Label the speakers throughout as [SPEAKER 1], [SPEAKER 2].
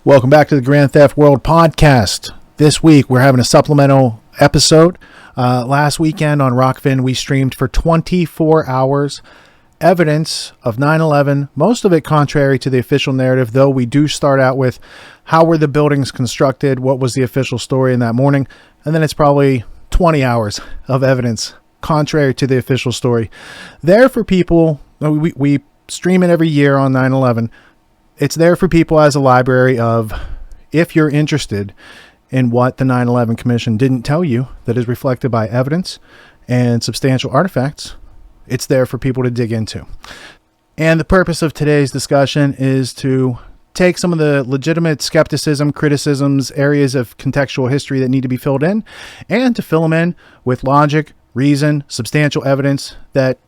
[SPEAKER 1] Welcome back to the Grand Theft World podcast. This week we're having a supplemental episode. Last weekend on Rockfin we streamed for 24 hours evidence of 9/11, most of it contrary to the official narrative, though we do start out with how were the buildings constructed, what was the official story in that morning, and then it's probably 20 hours of evidence contrary to the official story. There for people, we stream it every year on 9/11. It's there for people as a library of, if you're interested in what the 9/11 Commission didn't tell you that is reflected by evidence and substantial artifacts, it's there for people to dig into. And the purpose of today's discussion is to take some of the legitimate skepticism, criticisms, areas of contextual history that need to be filled in, and to fill them in with logic, reason, substantial evidence that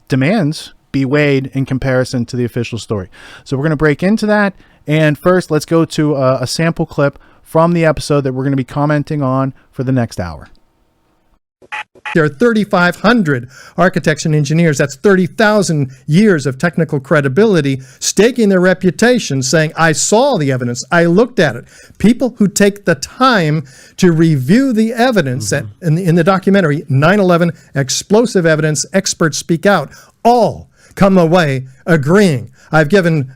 [SPEAKER 1] demands be weighed in comparison to the official story. So we're going to break into that. And first, let's go to a sample clip from the episode that we're going to be commenting on for the next hour.
[SPEAKER 2] There are 3,500 architects and engineers. That's 30,000 years of technical credibility, staking their reputation, saying, I saw the evidence, I looked at it. People who take the time to review the evidence that in the documentary, 9/11, explosive evidence, experts speak out, all come away agreeing. I've given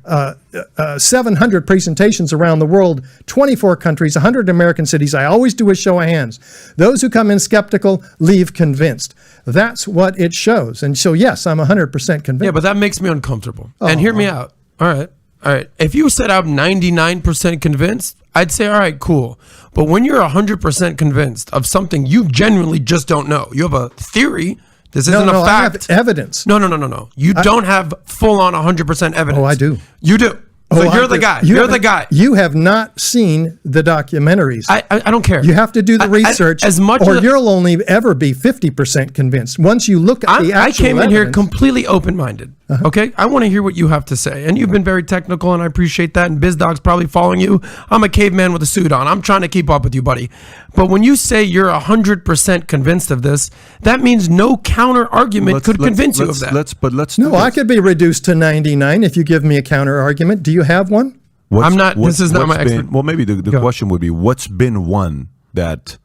[SPEAKER 2] 700 presentations around the world, 24 countries, 100 American cities. I always do a show of hands. Those who come in skeptical leave convinced. That's what it shows. And so, yes, I'm 100% convinced.
[SPEAKER 3] Yeah, but that makes me uncomfortable. And hear me out. All right. If you said I'm 99% convinced, I'd say, all right, cool. But when you're 100% convinced of something you genuinely just don't know, you have a theory. This isn't a fact.
[SPEAKER 2] I have evidence.
[SPEAKER 3] No. You don't have full-on 100% evidence.
[SPEAKER 2] Oh, I do.
[SPEAKER 3] You do. So you're the guy. You're the guy.
[SPEAKER 2] You have not seen the documentaries.
[SPEAKER 3] I don't care.
[SPEAKER 2] You have to do the research, or you'll only ever be 50% convinced. Once you look at the actual
[SPEAKER 3] I came in
[SPEAKER 2] evidence,
[SPEAKER 3] here completely open-minded. Okay? I want to hear what you have to say. And you've been very technical, and I appreciate that. And BizDog's probably following you. I'm a caveman with a suit on. I'm trying to keep up with you, buddy. But when you say you're 100% convinced of this, that means no counter-argument could convince you of that.
[SPEAKER 2] No, I could be reduced to 99 if you give me a counter-argument. Do you have one?
[SPEAKER 3] This is not my expert.
[SPEAKER 4] Well, maybe the question would be, what's been one that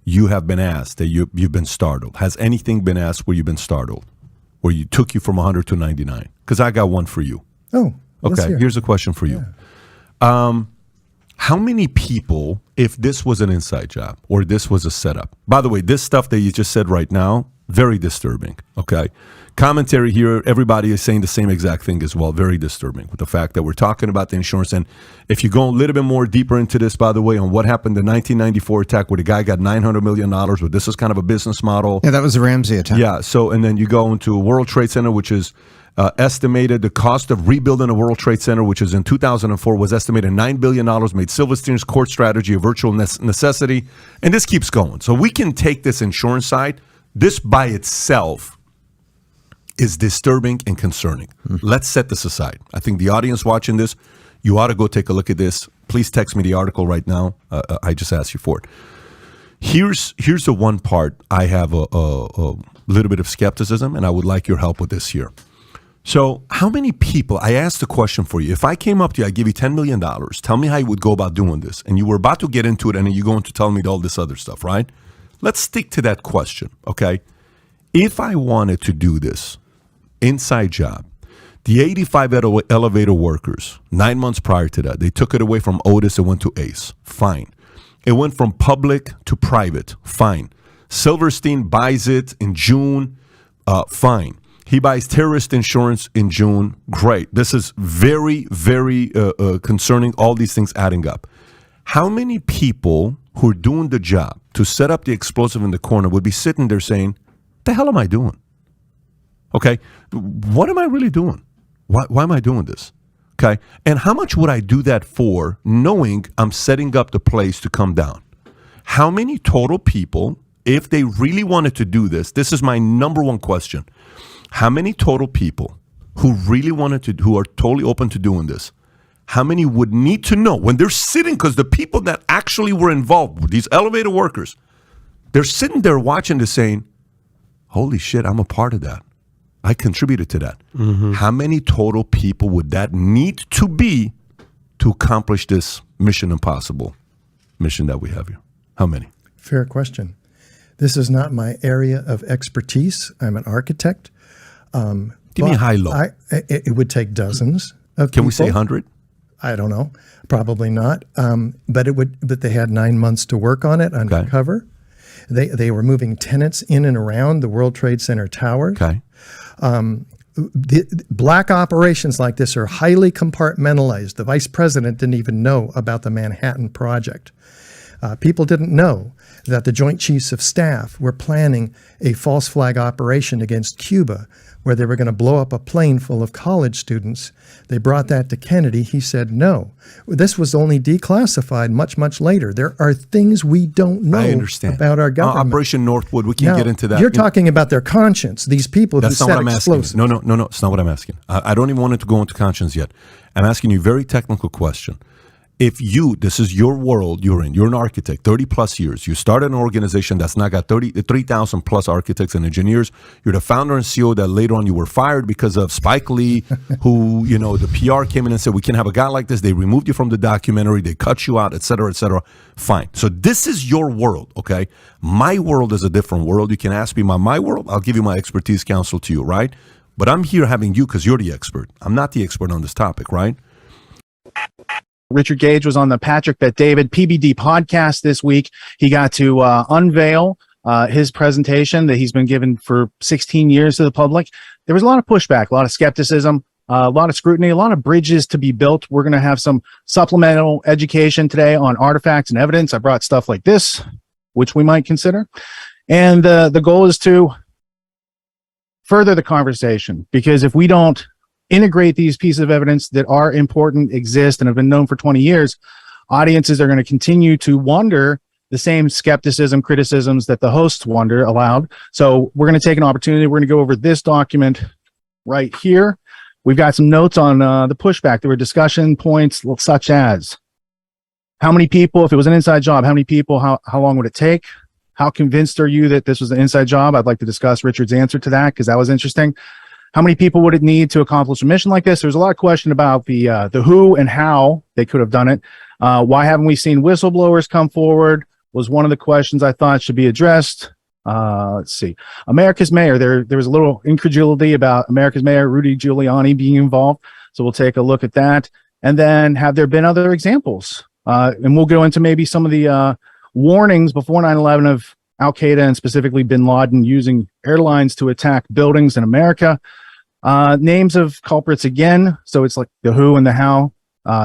[SPEAKER 4] you have been asked, that you've been startled? Has anything been asked where you've been startled? Where you took you from 100 to 99? Because I got one for you.
[SPEAKER 2] Oh,
[SPEAKER 4] okay. Here's a question for you. Yeah. How many people, if this was an inside job or this was a setup? By the way, this stuff that you just said right now, very disturbing. Okay. Commentary here, everybody is saying the same exact thing as well. Very disturbing with the fact that we're talking about the insurance. And if you go a little bit more deeper into this, by the way, on what happened, the 1994 attack where the guy got $900 million, where this is kind of a business model.
[SPEAKER 5] Yeah, that was the Ramsey attack.
[SPEAKER 4] Yeah. So, and then you go into World Trade Center, which is estimated the cost of rebuilding a World Trade Center, which is in 2004, was estimated $9 billion, made Silverstein's court strategy a virtual necessity. And this keeps going. So we can take this insurance side. This by itself is disturbing and concerning. Let's set this aside. I think the audience watching this, you ought to go take a look at this. Please text me the article right now. I just asked you for it. Here's the one part I have a little bit of skepticism, and I would like your help with this here. So how many people, I asked the question for you, if I came up to you, I give you $10 million, tell me how you would go about doing this. And you were about to get into it, and then you're going to tell me all this other stuff, right? Let's stick to that question, okay? If I wanted to do this, inside job, the 85 elevator workers, 9 months prior to that, they took it away from Otis and went to Ace. Fine. It went from public to private. Fine. Silverstein buys it in June. Fine. He buys terrorist insurance in June. Great. This is very, very concerning, all these things adding up. How many people who are doing the job to set up the explosive in the corner would be sitting there saying, the hell am I doing? Okay, what am I really doing? Why am I doing this? Okay, and how much would I do that for, knowing I'm setting up the place to come down? How many total people, if they really wanted to do this, this is my number one question. How many total people who really wanted to, who are totally open to doing this, how many would need to know when they're sitting, because the people that actually were involved, these elevator workers, they're sitting there watching this saying, holy shit, I'm a part of that. I contributed to that. Mm-hmm. How many total people would that need to be to accomplish this mission impossible mission that we have here? How many?
[SPEAKER 2] Fair question. This is not my area of expertise. I'm an architect.
[SPEAKER 4] Give me a high low.
[SPEAKER 2] It would take dozens of
[SPEAKER 4] Can
[SPEAKER 2] people.
[SPEAKER 4] we say 100?
[SPEAKER 2] I don't know. Probably not. But they had 9 months to work on it undercover. They were moving tenants in and around the World Trade Center towers.
[SPEAKER 4] Okay.
[SPEAKER 2] Black operations like this are highly compartmentalized. The vice president didn't even know about the Manhattan Project. People didn't know that the Joint Chiefs of Staff were planning a false flag operation against Cuba, where they were going to blow up a plane full of college students. They brought that to Kennedy. He said no. This was only declassified much, much later. There are things we don't know about our government.
[SPEAKER 4] Operation Northwood, we can get into that.
[SPEAKER 2] You're talking about their conscience, these people who set explosives.
[SPEAKER 4] No, it's not what I'm asking. I don't even want to go into conscience yet. I'm asking you a very technical question. If this is your world you're in, you're an architect, 30 plus years, you started an organization that's now got 3,000 plus architects and engineers, you're the founder and CEO that later on you were fired because of Spike Lee, who, the PR came in and said, we can't have a guy like this. They removed you from the documentary, they cut you out, et cetera, et cetera. Fine. So this is your world, okay? My world is a different world. You can ask me about my world. I'll give you my expertise counsel to you, right? But I'm here having you because you're the expert. I'm not the expert on this topic, right?
[SPEAKER 1] Richard Gage was on the Patrick Bet David PBD podcast this week. He got to unveil his presentation that he's been given for 16 years to the public. There was a lot of pushback, a lot of skepticism, a lot of scrutiny, a lot of bridges to be built. We're going to have some supplemental education today on artifacts and evidence. I brought stuff like this, which we might consider. And the goal is to further the conversation, because if we don't integrate these pieces of evidence that are important, exist, and have been known for 20 years, audiences are going to continue to wonder the same skepticism, criticisms that the hosts wonder aloud. So we're going to take an opportunity. We're going to go over this document right here. We've got some notes on the pushback. There were discussion points such as how many people, if it was an inside job, how many people, how long would it take? How convinced are you that this was an inside job? I'd like to discuss Richard's answer to that because that was interesting. How many people would it need to accomplish a mission like this? There's a lot of question about the who and how they could have done it. Why haven't we seen whistleblowers come forward was one of the questions I thought should be addressed. Let's see. America's mayor. There was a little incredulity about America's mayor, Rudy Giuliani, being involved. So we'll take a look at that. And then have there been other examples? And we'll go into maybe some of the warnings before 9/11 of Al-Qaeda and specifically bin Laden using airlines to attack buildings in America. Names of culprits again. So it's like the who and the how.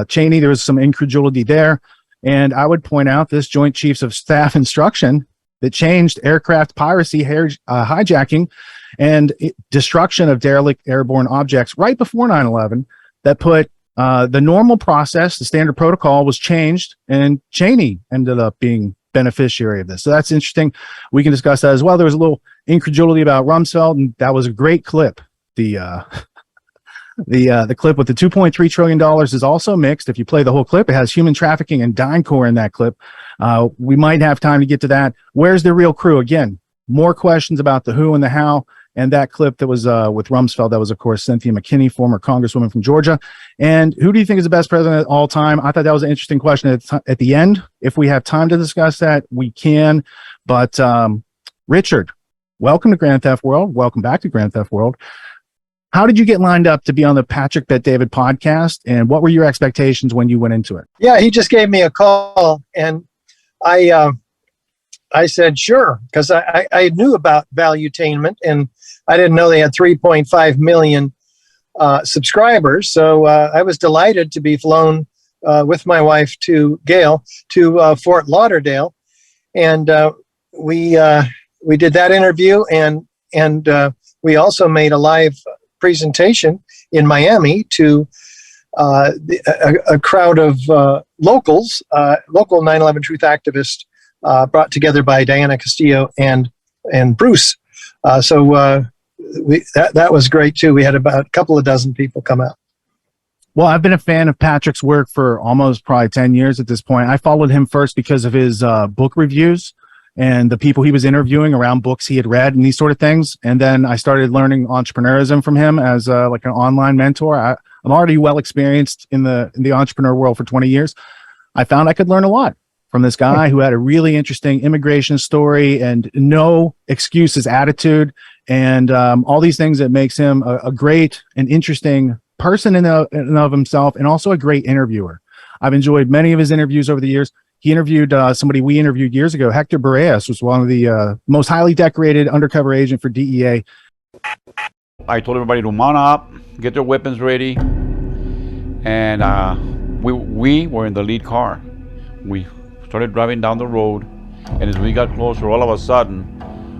[SPEAKER 1] Cheney, there was some incredulity there. And I would point out this Joint Chiefs of Staff instruction that changed aircraft piracy, hijacking, and destruction of derelict airborne objects right before 9/11 that put the normal process, the standard protocol was changed, and Cheney ended up being beneficiary of this. So that's interesting. We can discuss that as well. There was a little incredulity about Rumsfeld, and that was a great clip. The clip with the $2.3 trillion is also mixed. If you play the whole clip, it has human trafficking and DynCorp in that clip. We might have time to get to that. Where's the real crew? Again, more questions about the who and the how. And that clip that was with Rumsfeld, that was, of course, Cynthia McKinney, former congresswoman from Georgia. And who do you think is the best president of all time? I thought that was an interesting question at the end. If we have time to discuss that, we can. But Richard, welcome to Grand Theft World. Welcome back to Grand Theft World. How did you get lined up to be on the Patrick Bet David podcast, and what were your expectations when you went into it?
[SPEAKER 5] Yeah, he just gave me a call, and I said sure, because I knew about Valuetainment, and I didn't know they had 3.5 million subscribers. So I was delighted to be flown with my wife to Gail to Fort Lauderdale, and we did that interview, and we also made a live presentation in Miami to a crowd of local 9/11 truth activists brought together by Diana Castillo and Bruce. So that was great too. We had about a couple of dozen people come out.
[SPEAKER 1] Well, I've been a fan of Patrick's work for almost probably 10 years at this point. I followed him first because of his book reviews. and the people he was interviewing around books he had read and these sort of things. And then I started learning entrepreneurism from him as like an online mentor. I'm already well experienced in the entrepreneur world for 20 years. I found I could learn a lot from this guy who had a really interesting immigration story and no excuses attitude, and all these things that makes him a great and interesting person in and of himself, and also a great interviewer. I've enjoyed many of his interviews over the years. He interviewed somebody we interviewed years ago. Hector Boreas was one of the most highly decorated undercover agent for DEA.
[SPEAKER 6] I told everybody to mount up, get their weapons ready, and we were in the lead car. We started driving down the road, and as we got closer, all of a sudden,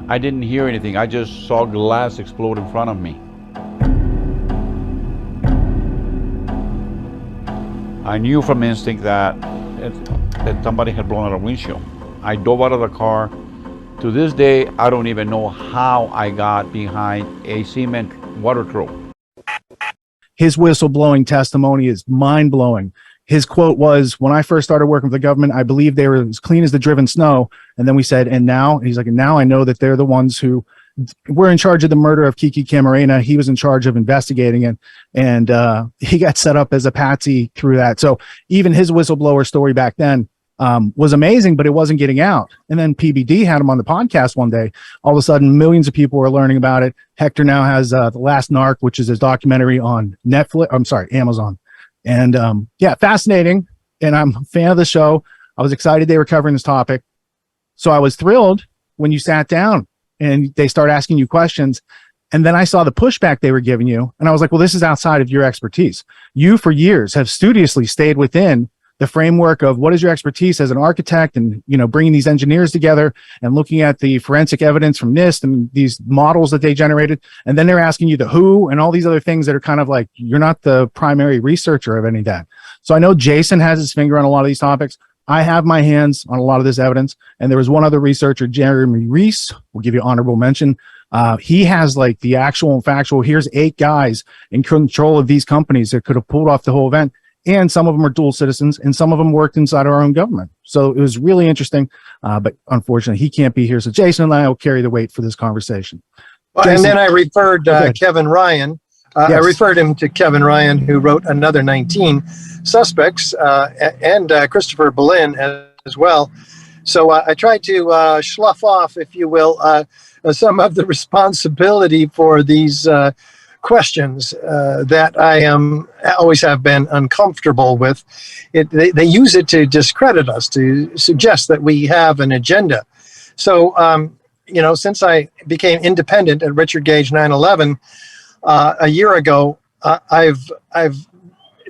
[SPEAKER 6] I didn't hear anything. I just saw glass explode in front of me. I knew from instinct that somebody had blown out a windshield. I dove out of the car. To this day, I don't even know how I got behind a cement water trough.
[SPEAKER 1] His whistleblowing testimony is mind-blowing. His quote was, when I first started working for the government, I believed they were as clean as the driven snow. And then we said, and now? And he's like, and now I know that they're the ones who were in charge of the murder of Kiki Camarena. He was in charge of investigating it. And he got set up as a patsy through that. So even his whistleblower story back then was amazing, but it wasn't getting out. And then PBD had him on the podcast one day. All of a sudden, millions of people were learning about it. Hector now has The Last Narc, which is his documentary on Amazon. And yeah, fascinating. And I'm a fan of the show. I was excited they were covering this topic. So I was thrilled when you sat down and they start asking you questions. And then I saw the pushback they were giving you. And I was like, well, this is outside of your expertise. You for years have studiously stayed within the framework of what is your expertise as an architect, and, you know, bringing these engineers together and looking at the forensic evidence from NIST and these models that they generated. And then they're asking you the who and all these other things that are kind of like, you're not the primary researcher of any of that. So I know Jason has his finger on a lot of these topics. I have my hands on a lot of this evidence. And there was one other researcher, Jeremy Reese, we'll give you honorable mention. He has like the actual and factual, here's 8 guys in control of these companies that could have pulled off the whole event. And some of them are dual citizens, and some of them worked inside our own government. So it was really interesting, but unfortunately he can't be here. So Jason and I will carry the weight for this conversation.
[SPEAKER 5] Well,
[SPEAKER 1] Jason,
[SPEAKER 5] and then I referred Kevin Ryan.
[SPEAKER 1] Yes.
[SPEAKER 5] I referred him to Kevin Ryan, who wrote another 19 suspects, and Christopher Berlin as well. So I tried to slough off, if you will, some of the responsibility for these questions that I always have been uncomfortable with. They use it to discredit us, to suggest that we have an agenda. So, you know, since I became independent at Richard Gage 9/11 a year ago, I've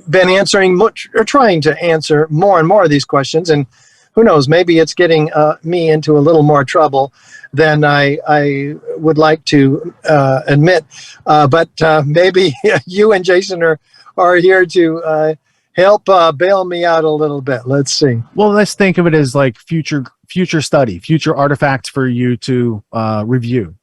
[SPEAKER 5] been answering or trying to answer more and more of these questions, and who knows, maybe it's getting me into a little more trouble than I would like to admit. But maybe you and Jason are here to help bail me out a little bit. Let's see.
[SPEAKER 1] Well, let's think of it as like future study, future artifacts for you to review,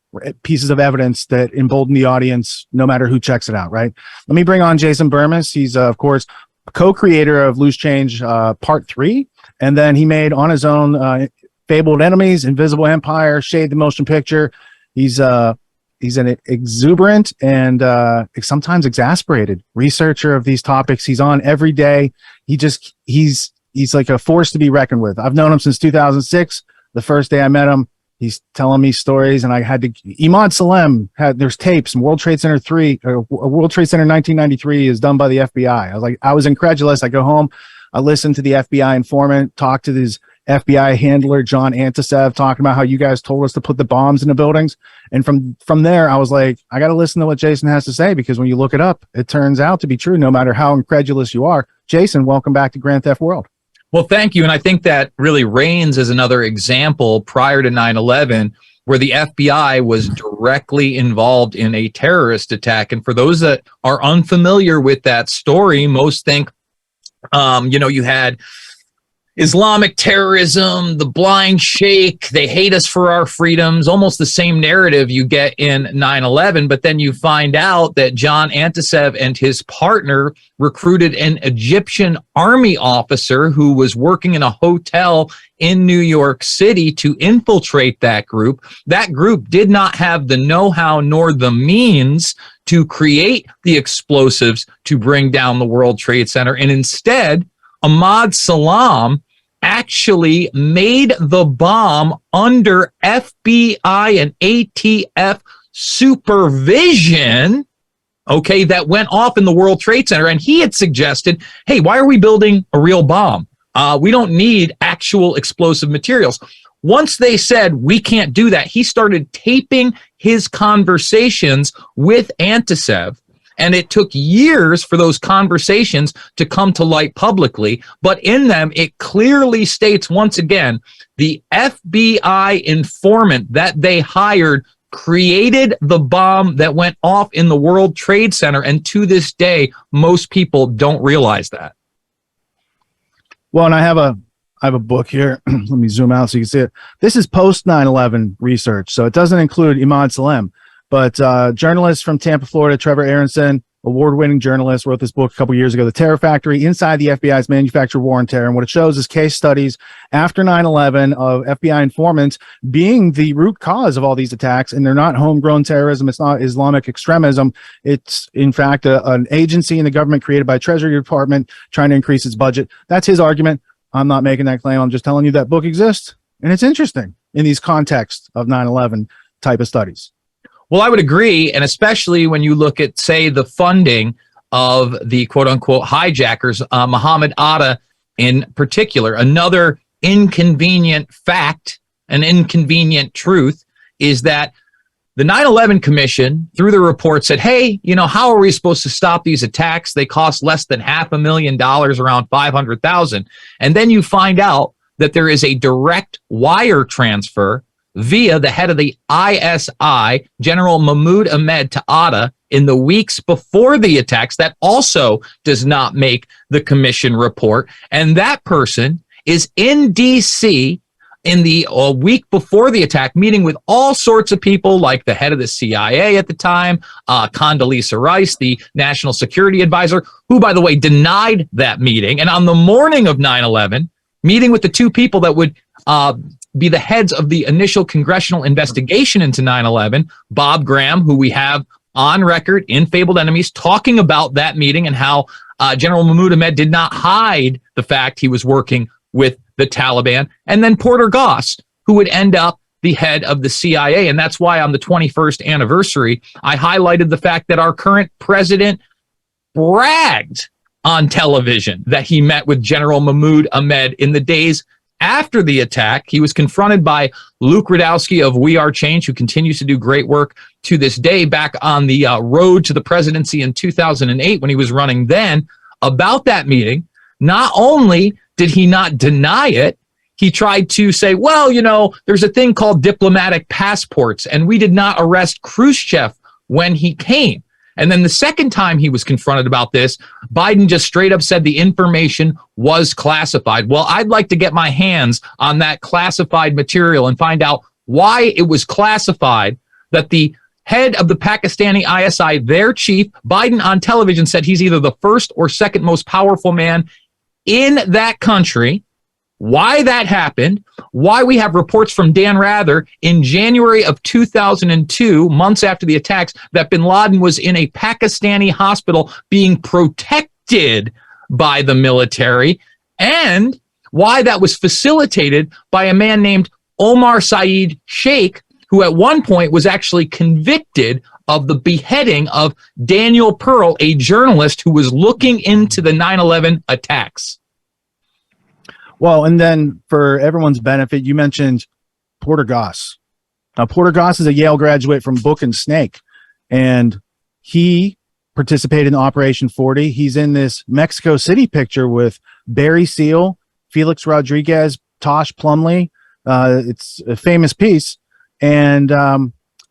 [SPEAKER 1] pieces of evidence that embolden the audience, no matter who checks it out, right? Let me bring on Jason Bermas. He's, of course, co-creator of Loose Change Part 3. And then he made on his own Fabled Enemies, Invisible Empire, Shade the Motion Picture. He's an exuberant and sometimes exasperated researcher of these topics. He's on every day. He's like a force to be reckoned with. I've known him since 2006. The first day I met him, he's telling me stories, and I had to. Imad Salem there's tapes. And World Trade Center 1993 is done by the FBI. I was incredulous. I go home, I listen to the FBI informant talk to this FBI handler, John Antisev, talking about how you guys told us to put the bombs in the buildings. And from there, I was like, I got to listen to what Jason has to say, because when you look it up, it turns out to be true, no matter how incredulous you are. Jason, welcome back to Grand Theft World.
[SPEAKER 7] Well, thank you. And I think that really reigns as another example prior to 9/11, where the FBI was directly involved in a terrorist attack. And for those that are unfamiliar with that story, most think, you had Islamic terrorism, the blind sheikh, they hate us for our freedoms, almost the same narrative you get in 9/11. But then you find out that John Antisev and his partner recruited an Egyptian army officer who was working in a hotel in New York City to infiltrate that group. That group did not have the know-how nor the means to create the explosives to bring down the World Trade Center. And instead, Ahmad Salam actually made the bomb under FBI and ATF supervision, okay, that went off in the World Trade Center. And he had suggested, hey, why are we building a real bomb? We don't need actual explosive materials. Once they said, we can't do that, he started taping his conversations with Antisev. And it took years for those conversations to come to light publicly. But in them, it clearly states, once again, the FBI informant that they hired created the bomb that went off in the World Trade Center. And to this day, most people don't realize that.
[SPEAKER 1] Well, and I have a book here. Let me zoom out so you can see it. This is post 9/11 research, so it doesn't include Imad Salem. But journalist from Tampa, Florida, Trevor Aronson, award-winning journalist, wrote this book a couple years ago, The Terror Factory, Inside the FBI's Manufactured War on Terror. And what it shows is case studies after 9/11 of FBI informants being the root cause of all these attacks. And they're not homegrown terrorism. It's not Islamic extremism. It's, in fact, an agency in the government created by Treasury Department trying to increase its budget. That's his argument. I'm not making that claim. I'm just telling you that book exists. And it's interesting in these contexts of 9/11 type of studies.
[SPEAKER 7] Well, I would agree, and especially when you look at, say, the funding of the quote-unquote hijackers, Muhammad Atta in particular. Another inconvenient fact, an inconvenient truth, is that the 9/11 Commission, through the report, said, hey, you know, how are we supposed to stop these attacks? They cost less than $500,000, around $500,000. And then you find out that there is a direct wire transfer via the head of the ISI, General Mahmoud Ahmed, to Atta in the weeks before the attacks. That also does not make the commission report. And that person is in D.C. in the week before the attack, meeting with all sorts of people, like the head of the CIA at the time, Condoleezza Rice, the national security advisor, who, by the way, denied that meeting. And on the morning of 9/11, meeting with the two people that would be the heads of the initial congressional investigation into 9/11, Bob Graham, who we have on record in Fabled Enemies, talking about that meeting and how General Mahmoud Ahmed did not hide the fact he was working with the Taliban, and then Porter Goss, who would end up the head of the CIA. And that's why on the 21st anniversary, I highlighted the fact that our current president bragged on television that he met with General Mahmoud Ahmed in the days after the attack. He was confronted by Luke Radowski of We Are Change, who continues to do great work to this day, back on the road to the presidency in 2008 when he was running then, about that meeting. Not only did he not deny it, he tried to say, well, you know, there's a thing called diplomatic passports, and we did not arrest Khrushchev when he came. And then the second time he was confronted about this, Biden just straight up said the information was classified. Well, I'd like to get my hands on that classified material and find out why it was classified, that the head of the Pakistani ISI, their chief, Biden on television said he's either the first or second most powerful man in that country. Why that happened, why we have reports from Dan Rather in January of 2002, months after the attacks, that bin Laden was in a Pakistani hospital being protected by the military, and why that was facilitated by a man named Omar Saeed Sheikh, who at one point was actually convicted of the beheading of Daniel Pearl, a journalist who was looking into the 9/11 attacks.
[SPEAKER 1] Well, and then for everyone's benefit, you mentioned Porter Goss. Now, Porter Goss is a Yale graduate from Book and Snake, and he participated in Operation 40. He's in this Mexico City picture with Barry Seal, Felix Rodriguez, Tosh Plumley. It's a famous piece. And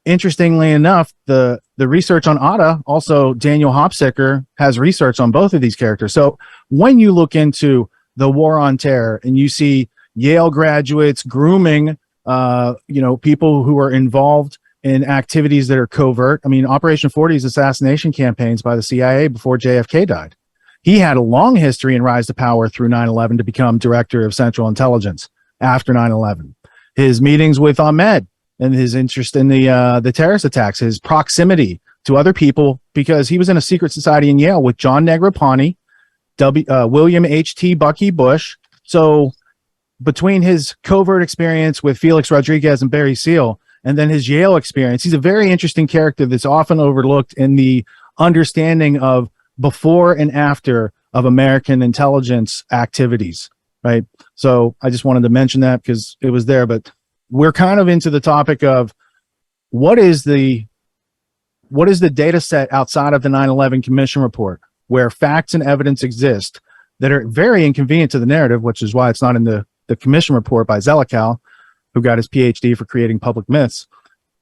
[SPEAKER 1] interestingly enough, the research on Atta, also Daniel Hopsicker has research on both of these characters. So when you look into the war on terror, and you see Yale graduates grooming, people who are involved in activities that are covert. I mean, Operation 40's assassination campaigns by the CIA before JFK died. He had a long history and rise to power through 9/11 to become director of Central Intelligence after 9/11. His meetings with Ahmed and his interest in the terrorist attacks, his proximity to other people, because he was in a secret society in Yale with John Negroponte, William H.T. Bucky Bush. So between his covert experience with Felix Rodriguez and Barry Seal, and then his Yale experience, he's a very interesting character that's often overlooked in the understanding of before and after of American intelligence activities, right? So I just wanted to mention that because it was there, but we're kind of into the topic of what is the data set outside of the 9/11 Commission report, where facts and evidence exist that are very inconvenient to the narrative, which is why it's not in the Commission report by Zelikow, who got his PhD for creating public myths.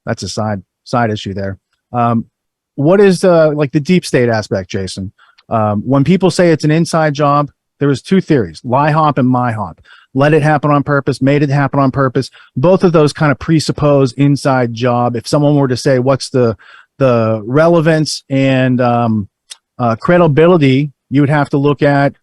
[SPEAKER 1] That's a side issue there. What is like the deep state aspect, Jason? When people say it's an inside job, there was two theories: lie hop and my hop. Let it happen on purpose, made it happen on purpose. Both of those kind of presuppose inside job. If someone were to say what's the relevance and credibility, you would have to look at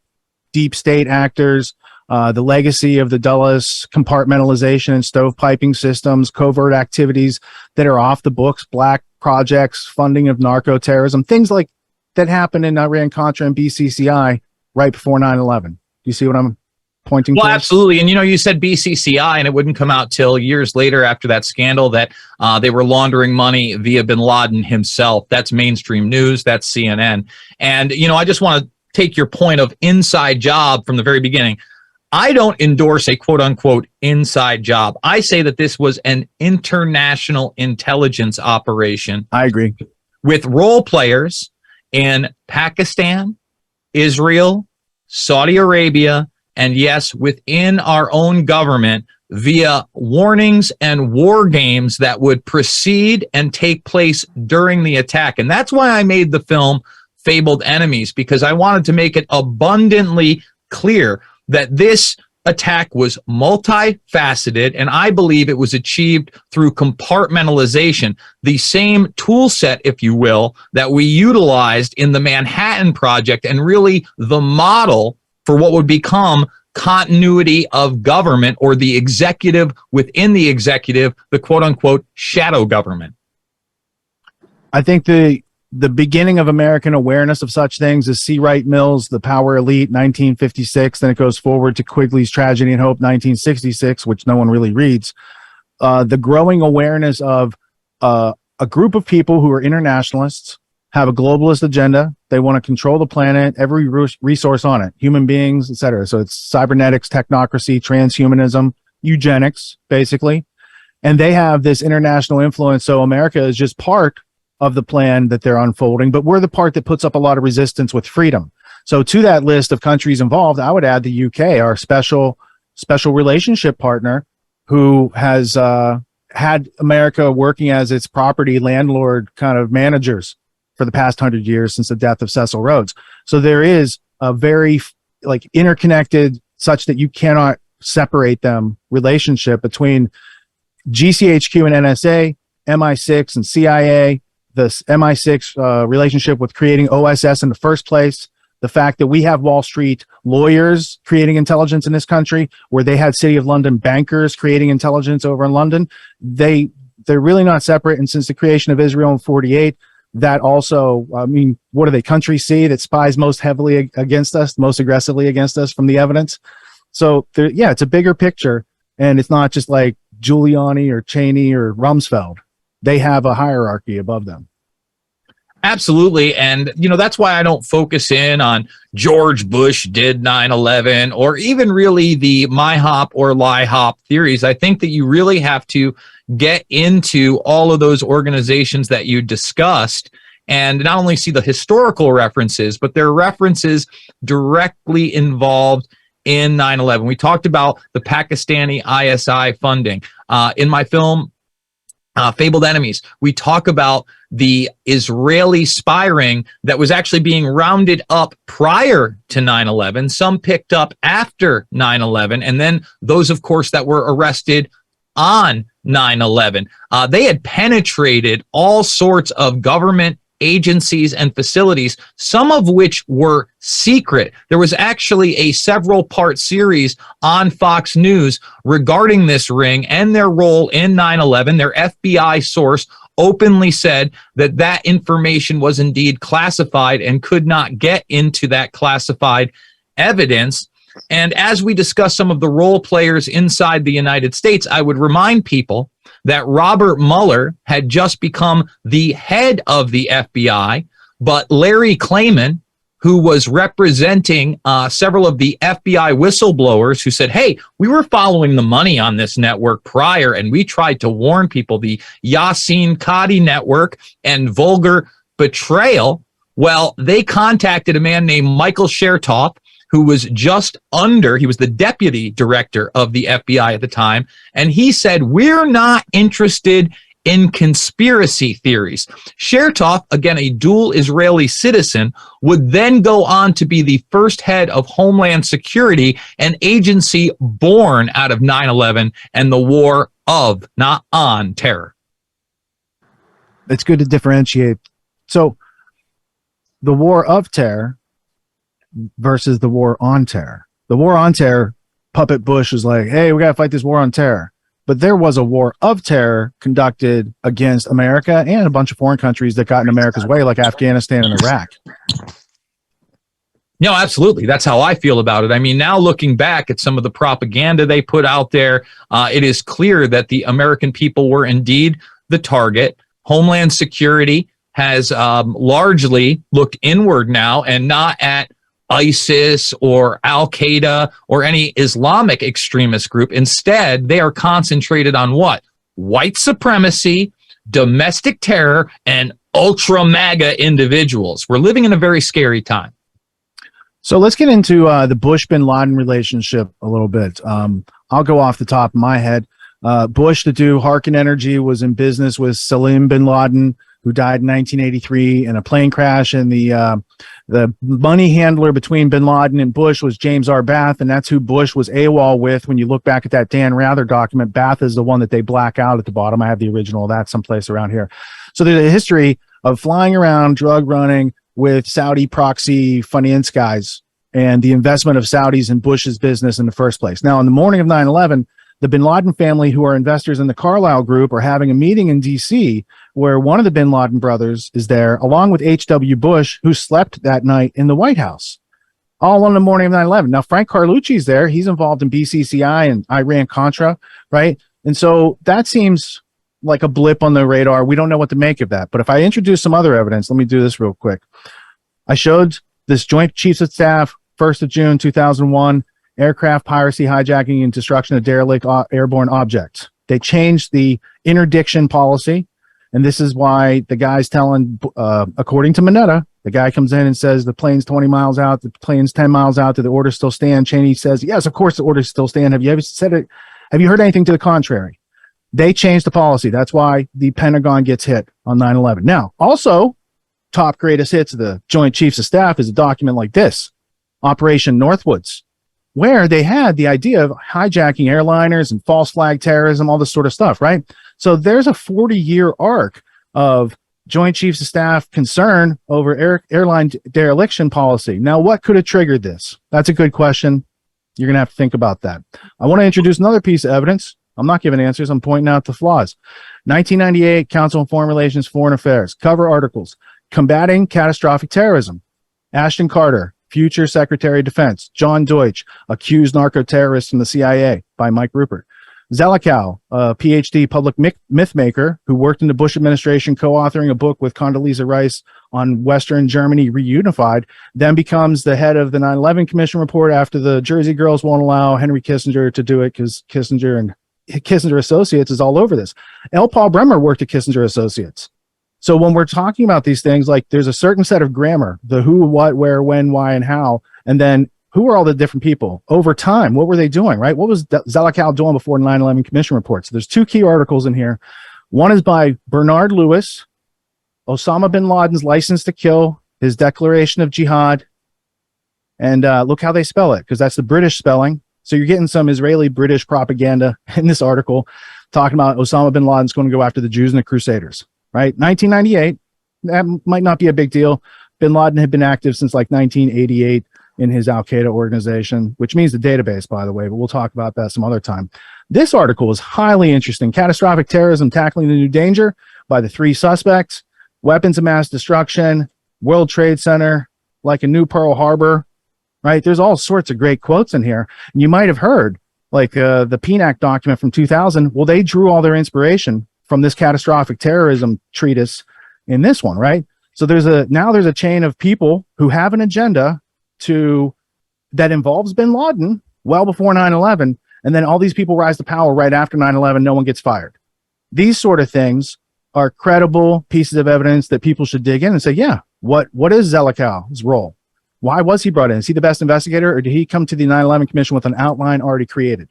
[SPEAKER 1] deep state actors, the legacy of the Dulles compartmentalization and stovepiping systems, covert activities that are off the books, black projects, funding of narco-terrorism, things like that happened in Iran-Contra and BCCI right before 9/11. Do you see what I'm pointing to?
[SPEAKER 7] Well, absolutely. And, you said BCCI, and it wouldn't come out till years later after that scandal that they were laundering money via bin Laden himself. That's mainstream news. That's CNN. And, I just want to take your point of inside job from the very beginning. I don't endorse a quote unquote inside job. I say that this was an international intelligence operation.
[SPEAKER 1] I agree.
[SPEAKER 7] With role players in Pakistan, Israel, Saudi Arabia, and yes, within our own government via warnings and war games that would precede and take place during the attack. And that's why I made the film Fabled Enemies, because I wanted to make it abundantly clear that this attack was multifaceted, and I believe it was achieved through compartmentalization, the same tool set, if you will, that we utilized in the Manhattan Project, and really the model for what would become continuity of government, or the executive within the executive, the quote-unquote shadow government.
[SPEAKER 1] I think the beginning of American awareness of such things is C. Wright Mills, The Power Elite, 1956. Then it goes forward to Quigley's Tragedy and Hope, 1966, which no one really reads. The growing awareness of a group of people who are internationalists, have a globalist agenda. They want to control the planet, every resource on it, human beings, etc. So it's cybernetics, technocracy, transhumanism, eugenics, basically. And they have this international influence. So America is just part of the plan that they're unfolding, but we're the part that puts up a lot of resistance with freedom. So to that list of countries involved, I would add the UK, our special relationship partner, who has had America working as its property landlord kind of managers for the past 100 years since the death of Cecil Rhodes. So there is a very interconnected, such that you cannot separate them, relationship between GCHQ and NSA, MI6 and CIA, the MI6 relationship with creating OSS in the first place, the fact that we have Wall Street lawyers creating intelligence in this country, where they had City of London bankers creating intelligence over in London. They're really not separate. And since the creation of Israel in 48, that also, what do they, country C, that spies most heavily against us, most aggressively against us from the evidence? So it's a bigger picture, and it's not just like Giuliani or Cheney or Rumsfeld. They have a hierarchy above them.
[SPEAKER 7] Absolutely. And, that's why I don't focus in on George Bush did 9/11 or even really the my hop or lie hop theories. I think that you really have to get into all of those organizations that you discussed and not only see the historical references, but their references directly involved in 9/11. We talked about the Pakistani ISI funding. In my film, fabled enemies. We talk about the Israeli spy ring that was actually being rounded up prior to 9/11. Some picked up after 9/11. And then those, of course, that were arrested on 9/11. They had penetrated all sorts of government agencies and facilities, some of which were secret. There was actually a several-part series on Fox News regarding this ring and their role in 9/11. Their FBI source openly said that that information was indeed classified and could not get into that classified evidence. And as we discuss some of the role players inside the United States, I would remind people that Robert Mueller had just become the head of the FBI, but Larry Klayman, who was representing several of the FBI whistleblowers who said, hey, we were following the money on this network prior, and we tried to warn people, the Yasin Qadi network and vulgar betrayal. Well, they contacted a man named Michael Chertoff, who was he was the deputy director of the FBI at the time, and he said, we're not interested in conspiracy theories. Chertoff, again, a dual Israeli citizen, would then go on to be the first head of Homeland Security, an agency born out of 9/11 and the war of, not on, terror.
[SPEAKER 1] It's good to differentiate. So the war of terror versus the war on terror. The war on terror, Puppet Bush was like, hey, we got to fight this war on terror. But there was a war of terror conducted against America and a bunch of foreign countries that got in America's way, like Afghanistan and Iraq.
[SPEAKER 7] No, absolutely. That's how I feel about it. I mean, now looking back at some of the propaganda they put out there, it is clear that the American people were indeed the target. Homeland Security has largely looked inward now and not at ISIS or Al-Qaeda or any Islamic extremist group. Instead, they are concentrated on what? White supremacy, domestic terror, and ultra MAGA individuals. We're living in a very scary time.
[SPEAKER 1] So let's get into the Bush-Bin Laden relationship a little bit. I'll go off the top of my head. Bush, to do Harkin Energy, was in business with Salim bin Laden, who died in 1983 in a plane crash, and the money handler between bin Laden and Bush was James R. Bath, and that's who Bush was AWOL with. When you look back at that Dan Rather document, Bath is the one that they black out at the bottom. I have the original of that someplace around here. So there's a history of flying around, drug running with Saudi proxy finance guys and the investment of Saudis in Bush's business in the first place. Now, on the morning of 9/11, the bin Laden family, who are investors in the Carlyle Group, are having a meeting in D.C. where one of the bin Laden brothers is there, along with H.W. Bush, who slept that night in the White House, all on the morning of 9/11. Now, Frank Carlucci's there. He's involved in BCCI and Iran-Contra, right? And so that seems like a blip on the radar. We don't know what to make of that. But if I introduce some other evidence, let me do this real quick. I showed this Joint Chiefs of Staff, 1st of June, 2001, aircraft piracy, hijacking, and destruction of derelict airborne objects. They changed the interdiction policy, and this is why the guy's telling, according to Mineta, the guy comes in and says the plane's 20 miles out, the plane's 10 miles out, do the orders still stand? Cheney says, yes, of course the orders still stand. Have you ever said it? Have you heard anything to the contrary? They changed the policy. That's why the Pentagon gets hit on 9/11. Now, also, top greatest hits of the Joint Chiefs of Staff is a document like this, Operation Northwoods, where they had the idea of hijacking airliners and false flag terrorism, all this sort of stuff, right? So there's a 40-year arc of Joint Chiefs of Staff concern over airline dereliction policy. Now, what could have triggered this? That's a good question. You're going to have to think about that. I want to introduce another piece of evidence. I'm not giving answers. I'm pointing out the flaws. 1998, Council on Foreign Relations, Foreign Affairs, cover articles, Combating Catastrophic Terrorism. Ashton Carter, future Secretary of Defense. John Deutsch, accused narco-terrorist from the CIA, by Mike Rupert. Zelikow, a PhD public myth maker who worked in the Bush administration co-authoring a book with Condoleezza Rice on Western Germany reunified, then becomes the head of the 9/11 Commission report after the Jersey Girls won't allow Henry Kissinger to do it because Kissinger and Kissinger Associates is all over this. L. Paul Bremer worked at Kissinger Associates. So when we're talking about these things, like there's a certain set of grammar, the who, what, where, when, why, and how, and then who are all the different people over time? What were they doing, right? What was Zelikow doing before 9/11 Commission reports? So there's two key articles in here. One is by Bernard Lewis, Osama bin Laden's License to Kill, his Declaration of Jihad. And look how they spell it, because that's the British spelling. So you're getting some Israeli-British propaganda in this article talking about Osama bin Laden's going to go after the Jews and the Crusaders, right? 1998, that might not be a big deal. Bin Laden had been active since like 1988 in his Al-Qaeda organization, which means the database, by the way, but we'll talk about that some other time. This article is highly interesting. Catastrophic terrorism, tackling the new danger by the three suspects, weapons of mass destruction, World Trade Center, like a new Pearl Harbor, right? There's all sorts of great quotes in here. And you might have heard, like the PNAC document from 2000, well, they drew all their inspiration from this catastrophic terrorism treatise in this one, right? So there's a chain of people who have an agenda that involves bin Laden well before 9/11, and then all these people rise to power right after 9/11. No one gets fired. These sort of things are credible pieces of evidence that people should dig in and say, yeah, what is Zelikow role? Why was he brought in? Is he the best investigator, or did he come to the 9/11 Commission with an outline already created?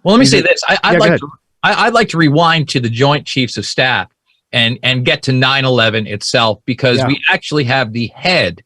[SPEAKER 7] Well, let me say this. I'd like to rewind to the Joint Chiefs of Staff and get to 9/11 itself, because we actually have the head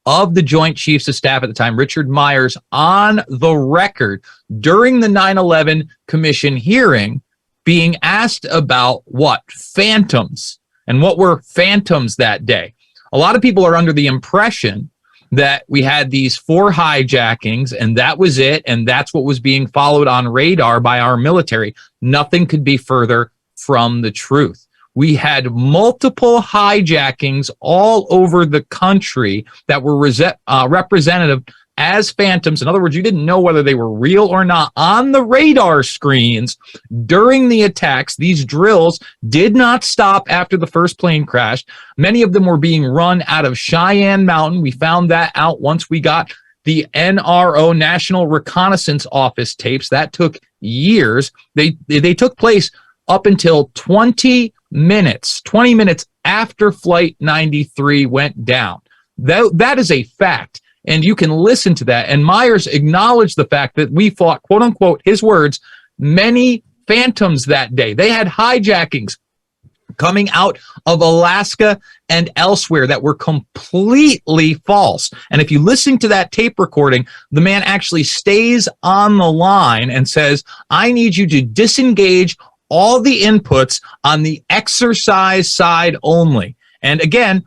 [SPEAKER 7] of the Joint Chiefs of Staff at the time, Richard Myers, on the record during the 9/11 Commission hearing being asked about what? Phantoms. And what were phantoms that day? A lot of people are under the impression that we had these 4 hijackings and that was it, and that's what was being followed on radar by our military. Nothing could be further from the truth. We had multiple hijackings all over the country that were representative as phantoms. In other words, you didn't know whether they were real or not on the radar screens during the attacks. These drills did not stop after the first plane crashed. Many of them were being run out of Cheyenne Mountain. We found that out once we got the NRO, National Reconnaissance Office tapes. That took years. They took place up until 20 minutes after Flight 93 went down. That is a fact. And you can listen to that. And Myers acknowledged the fact that we fought, quote unquote, his words, many phantoms that day. They had hijackings coming out of Alaska and elsewhere that were completely false. And if you listen to that tape recording, the man actually stays on the line and says, I need you to disengage all the inputs on the exercise side only. And again,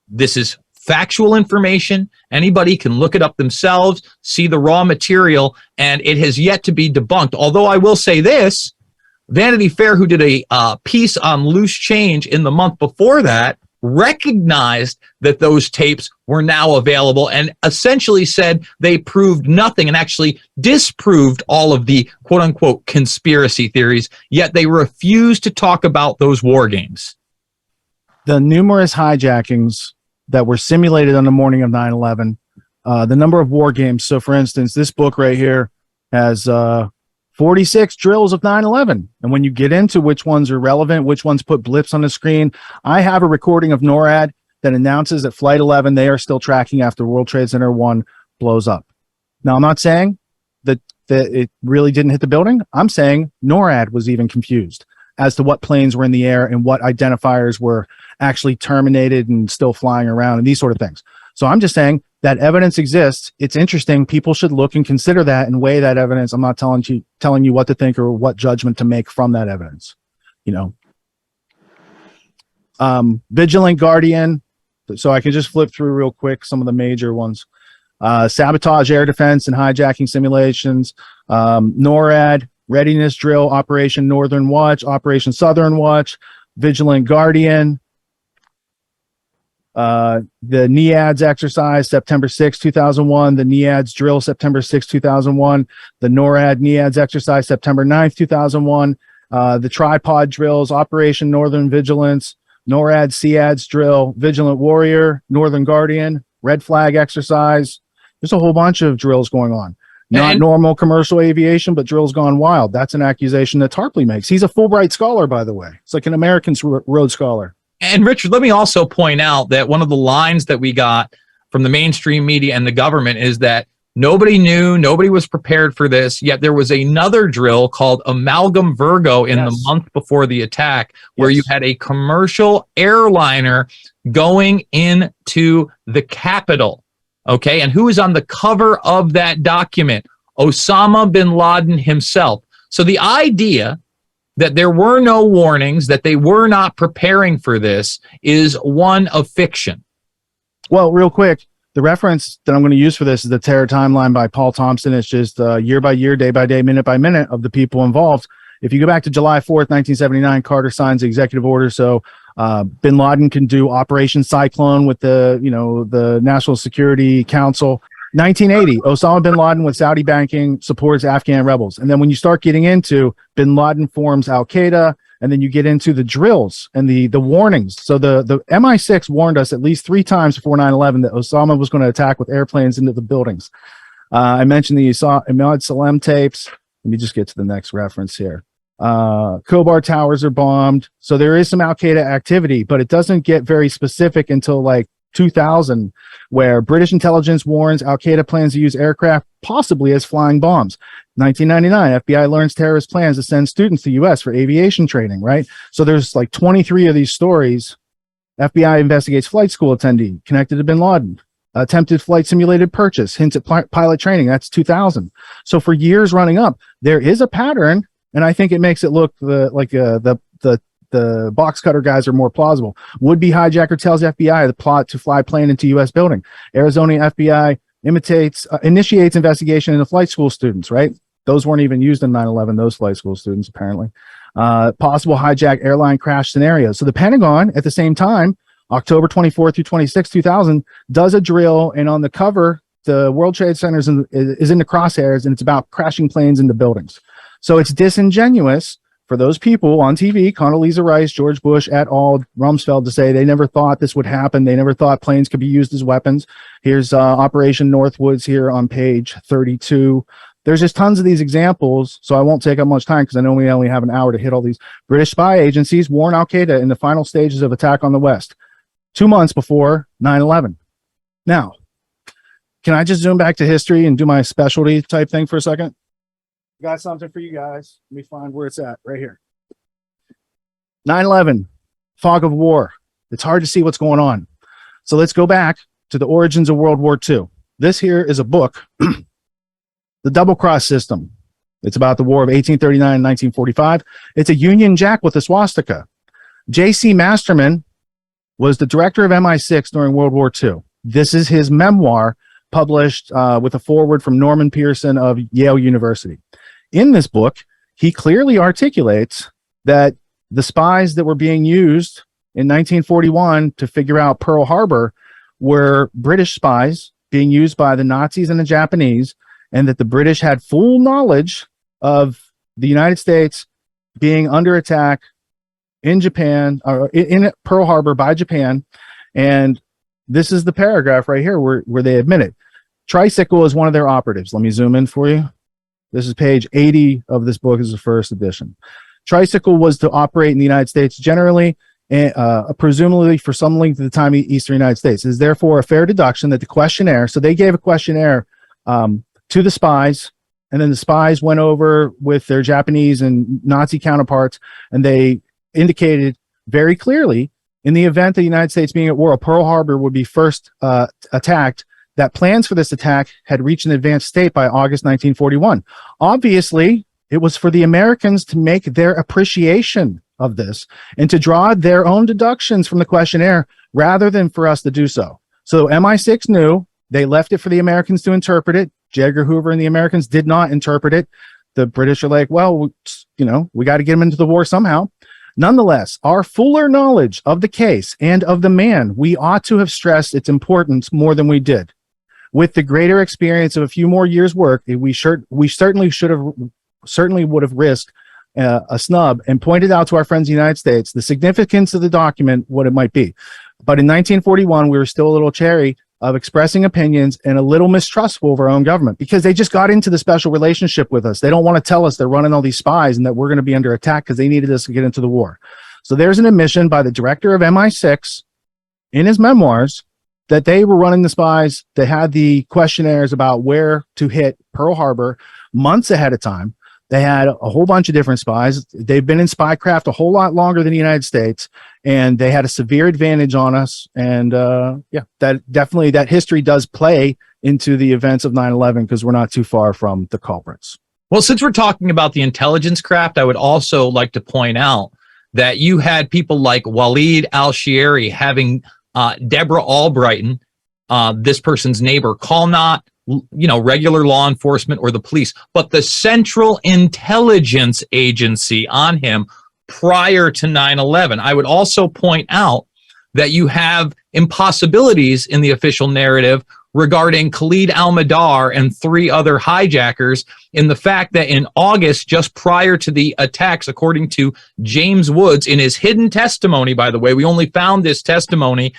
[SPEAKER 7] this is factual information. Anybody can look it up themselves, see the raw material, and it has yet to be debunked. Although I will say this, Vanity Fair, who did a piece on loose change in the month before that, recognized that those tapes were now available and essentially said they proved nothing and actually disproved all of the quote-unquote conspiracy theories, yet they refused to talk about those war games.
[SPEAKER 1] The numerous hijackings that were simulated on the morning of 9/11, the number of war games. So, for instance, this book right here has 46 drills of 9/11. And when you get into which ones are relevant, which ones put blips on the screen, I have a recording of NORAD that announces that Flight 11, they are still tracking after World Trade Center 1 blows up. Now, I'm not saying that it really didn't hit the building. I'm saying NORAD was even confused as to what planes were in the air and what identifiers were actually terminated and still flying around and these sort of things. So I'm just saying that evidence exists. It's interesting. People should look and consider that and weigh that evidence. I'm not telling you what to think or what judgment to make from that evidence. Vigilant Guardian. So I can just flip through real quick some of the major ones. Sabotage, air defense, and hijacking simulations. NORAD, readiness drill, Operation Northern Watch, Operation Southern Watch, Vigilant Guardian. The NEADS exercise, September 6, 2001. The NEADS drill, September 6, 2001. The NORAD NEADS exercise, September 9th, 2001. The tripod drills, Operation Northern Vigilance, NORAD SEADS drill, Vigilant Warrior, Northern Guardian, Red Flag exercise. There's a whole bunch of drills going on. Not normal commercial aviation, but drills gone wild. That's an accusation that Tarpley makes. He's a Fulbright scholar, by the way. It's like an American Rhodes Scholar.
[SPEAKER 7] And Richard, let me also point out that one of the lines that we got from the mainstream media and the government is that Nobody knew, nobody was prepared for this, yet there was another drill called Amalgam Virgo in the month before the attack, where you had a commercial airliner going into the Capitol. Okay, and who is on the cover of that document? Osama bin Laden himself. So the idea that there were no warnings, that they were not preparing for this, is one of fiction.
[SPEAKER 1] Well, real quick, the reference that I'm going to use for this is the Terror Timeline by Paul Thompson. It's just year by year, day by day, minute by minute of the people involved. If you go back to July 4th, 1979, Carter signs the executive order. So bin Laden can do Operation Cyclone with the National Security Council. 1980, Osama bin Laden with Saudi backing supports Afghan rebels. And then when you start getting into bin Laden forms Al-Qaeda, and then you get into the drills and the warnings. So the MI6 warned us at least 3 times before 9/11 that Osama was going to attack with airplanes into the buildings. I mentioned the Ahmad Salem tapes. Let me just get to the next reference here. Khobar towers are bombed. So there is some Al-Qaeda activity, but it doesn't get very specific until like 2000, where British intelligence warns Al-Qaeda plans to use aircraft possibly as flying bombs. 1999, FBI learns terrorist plans to send students to U.S. for aviation training, right? So there's like 23 of these stories. FBI investigates flight school attendee connected to bin Laden. Attempted flight simulated purchase, hints at pilot training. That's 2000. So for years running up, there is a pattern, and I think it makes it look like the box cutter guys are more plausible. Would-be hijacker tells FBI the plot to fly plane into U.S. building. Arizona FBI initiates investigation into flight school students, right? Those weren't even used in 9/11, those flight school students, apparently. Possible hijack airline crash scenarios. So the Pentagon, at the same time, October 24 through 26, 2000, does a drill, and on the cover, the World Trade Center is in the crosshairs, and it's about crashing planes into buildings. So it's disingenuous for those people on TV, Condoleezza Rice, George Bush, et al., Rumsfeld, to say they never thought this would happen. They never thought planes could be used as weapons. Here's Operation Northwoods here on page 32. There's just tons of these examples, so I won't take up much time because I know we only have an hour to hit all these. British spy agencies warn Al-Qaeda in the final stages of attack on the West, 2 months before 9/11. Now, can I just zoom back to history and do my specialty type thing for a second? Got something for you guys. Let me find where it's at right here. 9/11, fog of war. It's hard to see what's going on. So let's go back to the origins of World War II. This here is a book, The Double Cross System. It's about the War of 1839 and 1945. It's a Union Jack with a swastika. J.C. Masterman was the director of MI6 during World War II. This is his memoir, published with a foreword from Norman Pearson of Yale University. In this book, he clearly articulates that the spies that were being used in 1941 to figure out Pearl Harbor were British spies being used by the Nazis and the Japanese, and that the British had full knowledge of the United States being under attack in Japan, or in Pearl Harbor by Japan. And this is the paragraph right here where they admit it. Tricycle is one of their operatives. Let me zoom in for you. This is page 80 of this book, is the first edition. Tricycle was to operate in the United States generally, presumably for some length of the time in Eastern United States. It is therefore a fair deduction that the questionnaire, so they gave a questionnaire to the spies, and then the spies went over with their Japanese and Nazi counterparts, and they indicated very clearly, in the event of the United States being at war, Pearl Harbor would be first attacked, that plans for this attack had reached an advanced state by August 1941. Obviously, it was for the Americans to make their appreciation of this and to draw their own deductions from the questionnaire rather than for us to do so. So MI6 knew, they left it for the Americans to interpret it. J. Edgar Hoover and the Americans did not interpret it. The British are like, well, we got to get them into the war somehow. Nonetheless, our fuller knowledge of the case and of the man, we ought to have stressed its importance more than we did. With the greater experience of a few more years' work, we certainly would have risked a snub and pointed out to our friends in the United States the significance of the document, what it might be. But in 1941, we were still a little chary of expressing opinions and a little mistrustful of our own government because they just got into the special relationship with us. They don't want to tell us they're running all these spies and that we're going to be under attack because they needed us to get into the war. So there's an admission by the director of MI6 in his memoirs that they were running the spies. They had the questionnaires about where to hit Pearl Harbor months ahead of time. They had a whole bunch of different spies. They've been in spycraft a whole lot longer than the United States, and they had a severe advantage on us. And that history does play into the events of 9/11 because we're not too far from the culprits.
[SPEAKER 7] Well, since we're talking about the intelligence craft, I would also like to point out that you had people like Walid al-Shieri having Deborah Albrighton, this person's neighbor, call not regular law enforcement or the police, but the Central Intelligence Agency on him prior to 9/11. I would also point out that you have impossibilities in the official narrative regarding Khalid al-Mihdhar and 3 other hijackers in the fact that in August, just prior to the attacks, according to James Woods, in his hidden testimony, by the way, we only found this testimony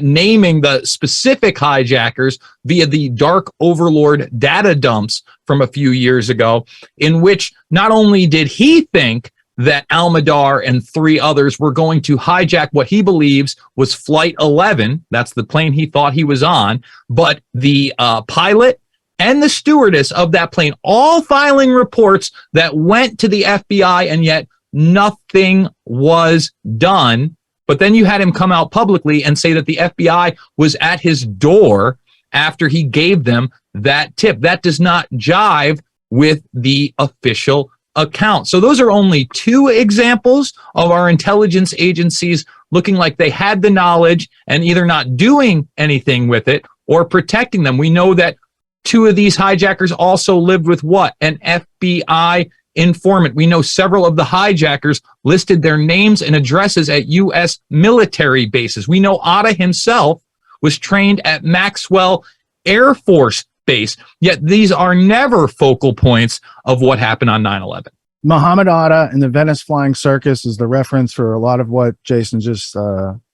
[SPEAKER 7] naming the specific hijackers via the Dark Overlord data dumps from a few years ago, in which not only did he think that al-Mihdhar and 3 others were going to hijack what he believes was Flight 11. That's the plane he thought he was on. But the pilot and the stewardess of that plane all filing reports that went to the FBI, and yet nothing was done. But then you had him come out publicly and say that the FBI was at his door after he gave them that tip. That does not jive with the official account. So those are only 2 examples of our intelligence agencies looking like they had the knowledge and either not doing anything with it or protecting them. We know that 2 of these hijackers also lived with what? An FBI informant. We know several of the hijackers listed their names and addresses at U.S. military bases. We know Atta himself was trained at Maxwell Air Force Base, yet these are never focal points of what happened on 9/11.
[SPEAKER 1] Muhammad Atta and the Venice Flying Circus is the reference for a lot of what Jason just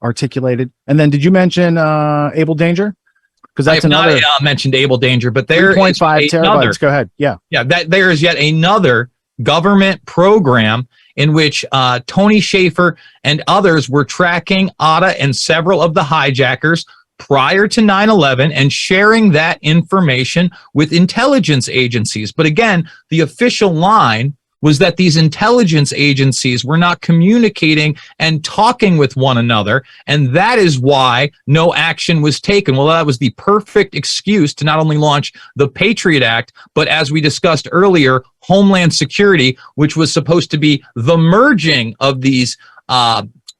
[SPEAKER 1] articulated. And then did you mention Able Danger? Because that's another.
[SPEAKER 7] Not mentioned Able Danger, but there
[SPEAKER 1] 3.5 terabytes. Go ahead. Yeah.
[SPEAKER 7] That there is yet another government program in which Tony Schaefer and others were tracking Atta and several of the hijackers prior to 9/11 and sharing that information with intelligence agencies. But again, the official line was that these intelligence agencies were not communicating and talking with one another, and that is why no action was taken. Well, that was the perfect excuse to not only launch the Patriot Act, but as we discussed earlier, Homeland Security, which was supposed to be the merging of these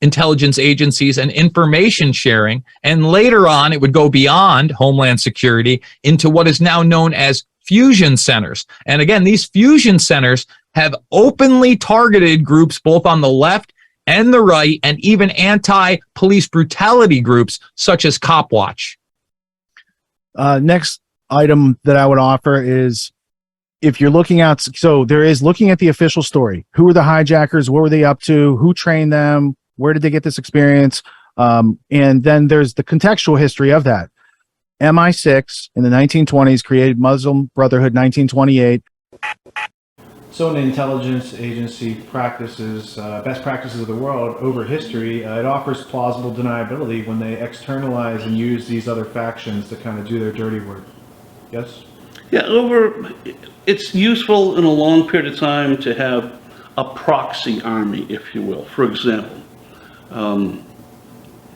[SPEAKER 7] intelligence agencies and information sharing. And later on, it would go beyond Homeland Security into what is now known as fusion centers. And again, these fusion centers have openly targeted groups both on the left and the right, and even anti-police brutality groups such as Cop Watch.
[SPEAKER 1] Next item that I would offer is, if you're looking at, so there is looking at the official story. Who were the hijackers? What were they up to? Who trained them? Where did they get this experience? And then there's the contextual history of that. MI6 in the 1920s created Muslim Brotherhood 1928. So an intelligence agency practices best practices of the world over history. It offers plausible deniability when they externalize and use these other factions to kind of do their dirty work. Yes?
[SPEAKER 8] Yeah, it's useful in a long period of time to have a proxy army, if you will. For example,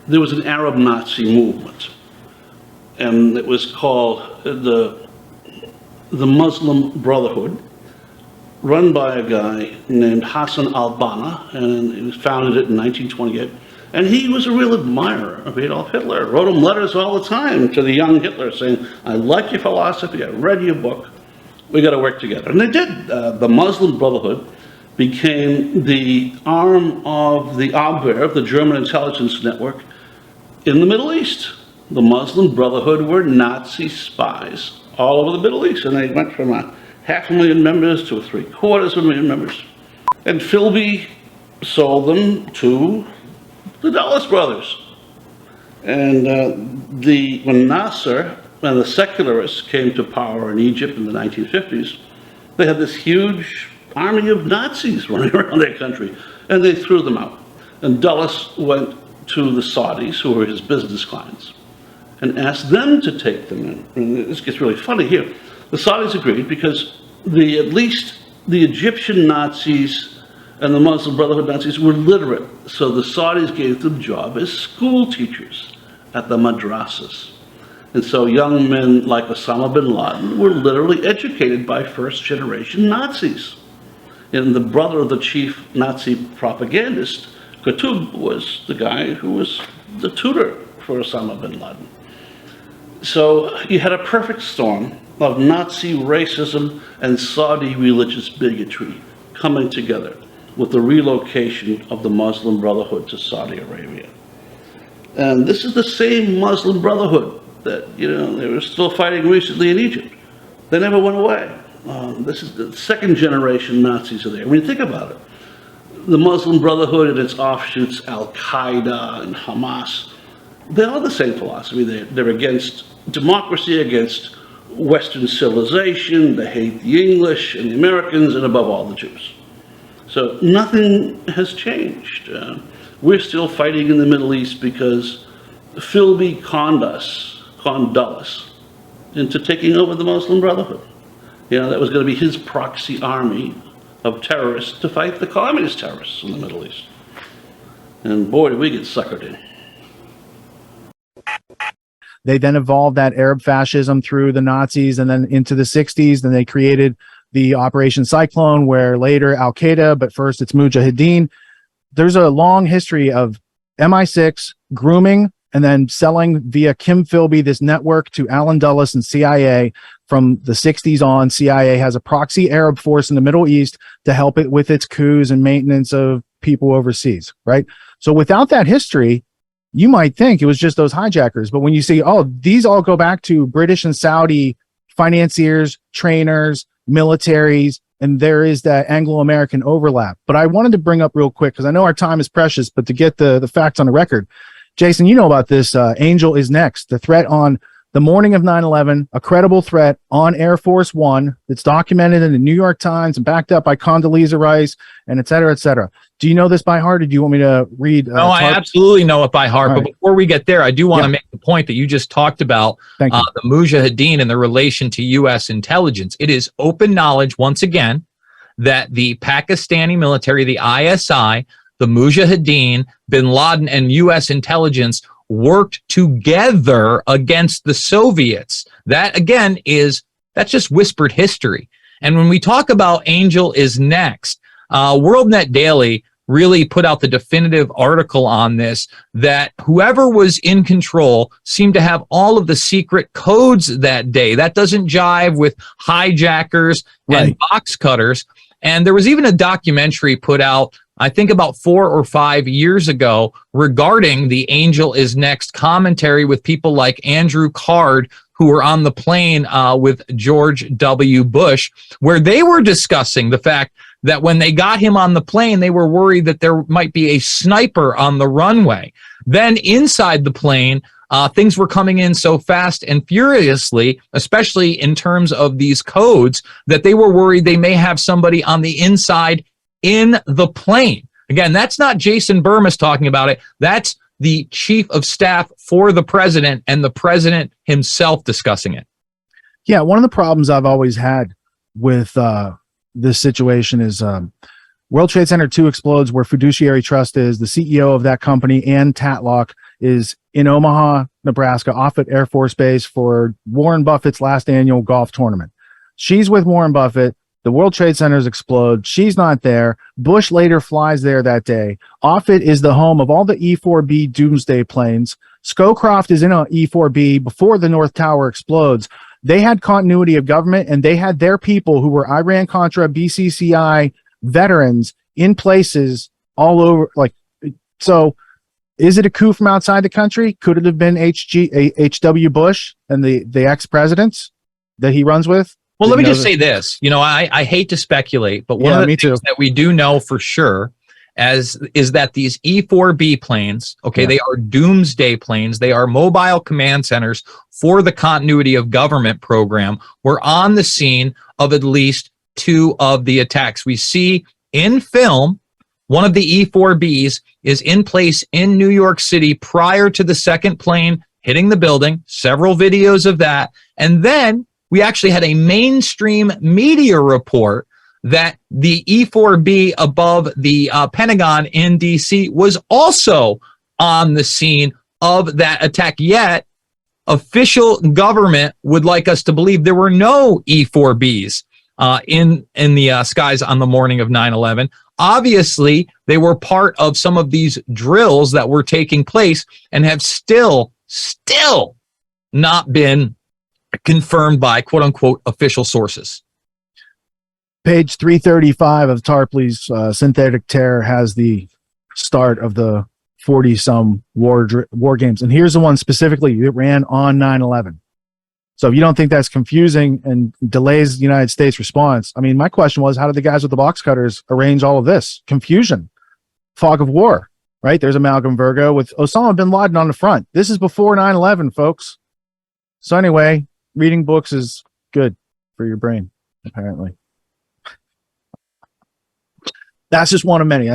[SPEAKER 8] there was an Arab Nazi movement, and it was called the Muslim Brotherhood, run by a guy named Hassan al-Banna, and he was founded it in 1928. And he was a real admirer of Adolf Hitler. Wrote him letters all the time to the young Hitler saying, I like your philosophy, I read your book, we got to work together. And they did. The Muslim Brotherhood became the arm of the Abwehr, the German intelligence network, in the Middle East. The Muslim Brotherhood were Nazi spies all over the Middle East, and they went from 500,000 members to 750,000 members. And Philby sold them to the Dulles brothers. And when Nasser and the secularists came to power in Egypt in the 1950s, they had this huge army of Nazis running around their country, and they threw them out. And Dulles went to the Saudis, who were his business clients, and asked them to take them in. And this gets really funny here. The Saudis agreed because at least the Egyptian Nazis and the Muslim Brotherhood Nazis were literate. So the Saudis gave them a job as school teachers at the madrasas. And so young men like Osama bin Laden were literally educated by first-generation Nazis. And the brother of the chief Nazi propagandist, Qutb, was the guy who was the tutor for Osama bin Laden. So you had a perfect storm of Nazi racism and Saudi religious bigotry coming together with the relocation of the Muslim Brotherhood to Saudi Arabia. And this is the same Muslim Brotherhood that, they were still fighting recently in Egypt. They never went away. This is the second generation Nazis are there. I mean, think about it. The Muslim Brotherhood and its offshoots, Al-Qaeda and Hamas, they're all the same philosophy. They're against democracy, against Western civilization. They hate the English and the Americans, and above all, the Jews. So nothing has changed. We're still fighting in the Middle East because Philby conned us into taking over the Muslim Brotherhood. That was going to be his proxy army of terrorists to fight the communist terrorists in the Middle East. And boy, did we get suckered in.
[SPEAKER 1] They then evolved that Arab fascism through the Nazis and then into the 60s. Then they created the Operation Cyclone, where later Al-Qaeda, but first it's Mujahideen. There's a long history of MI6 grooming and then selling via Kim Philby, this network, to Alan Dulles and CIA. From the 60s on, CIA has a proxy Arab force in the Middle East to help it with its coups and maintenance of people overseas, right? So without that history, you might think it was just those hijackers. But when you see, these all go back to British and Saudi financiers, trainers, militaries, and there is that Anglo-American overlap. But I wanted to bring up real quick, because I know our time is precious, but to get the facts on the record, Jason, you know about this. Angel is next. The threat on the morning of 9/11, a credible threat on Air Force One that's documented in the New York Times and backed up by Condoleezza Rice, and et cetera, et cetera. Do you know this by heart, or do you want me to read?
[SPEAKER 7] No, I absolutely know it by heart.
[SPEAKER 1] All
[SPEAKER 7] but
[SPEAKER 1] right.
[SPEAKER 7] before we get there, I do want to make the point that you just talked about,
[SPEAKER 1] Thank you.
[SPEAKER 7] the Mujahideen and the relation to U.S. intelligence. It is open knowledge, once again, that the Pakistani military, the ISI, the Mujahideen, bin Laden, and U.S. intelligence worked together against the Soviets. That, again, that's just whispered history. And when we talk about Angel is next, WorldNet Daily really put out the definitive article on this, that whoever was in control seemed to have all of the secret codes that day. That doesn't jive with hijackers and box cutters. And there was even a documentary put out, I think about 4 or 5 years ago, regarding the Angel is Next commentary with people like Andrew Card, who were on the plane with George W. Bush, where they were discussing the fact that when they got him on the plane, they were worried that there might be a sniper on the runway. Then inside the plane, things were coming in so fast and furiously, especially in terms of these codes, that they were worried they may have somebody on the inside in the plane. Again, that's not Jason Burmis talking about it. That's the chief of staff for the president and the president himself discussing it.
[SPEAKER 1] Yeah, one of the problems I've always had with this situation is World Trade Center 2 explodes where Fiduciary Trust is. The CEO of that company, Ann Tatlock, is in Omaha, Nebraska, Offutt Air Force Base for Warren Buffett's last annual golf tournament. She's with Warren Buffett. The World Trade Centers explode. She's not there. Bush later flies there that day. Offutt is the home of all the E-4B Doomsday planes. Scowcroft is in an E-4B before the North Tower explodes. They had continuity of government, and they had their people who were Iran-Contra, BCCI veterans in places all over. So is it a coup from outside the country? Could it have been H.W. Bush and the ex-presidents that he runs with?
[SPEAKER 7] Well, let me just say this. I hate to speculate, but one of the things that we do know for sure is that these E-4B planes, they are doomsday planes. They are mobile command centers for the continuity of government program. Were on the scene of at least 2 of the attacks. We see in film, one of the E-4Bs is in place in New York City prior to the second plane hitting the building, several videos of that. And then we actually had a mainstream media report that the E-4B above the Pentagon in D.C. was also on the scene of that attack. Yet, official government would like us to believe there were no E-4Bs in the skies on the morning of 9/11. Obviously, they were part of some of these drills that were taking place and have still not been confirmed by quote-unquote official sources.
[SPEAKER 1] Page 335 of Tarpley's Synthetic Terror has the start of the 40-some war games. And here's the one specifically that ran on 9/11. So if you don't think that's confusing and delays the United States response, I mean, my question was, how did the guys with the box cutters arrange all of this? Confusion. Fog of war, right? There's a Malcolm Virgo with Osama bin Laden on the front. This is before 9/11, folks. So anyway, reading books is good for your brain, apparently. That's just one of many.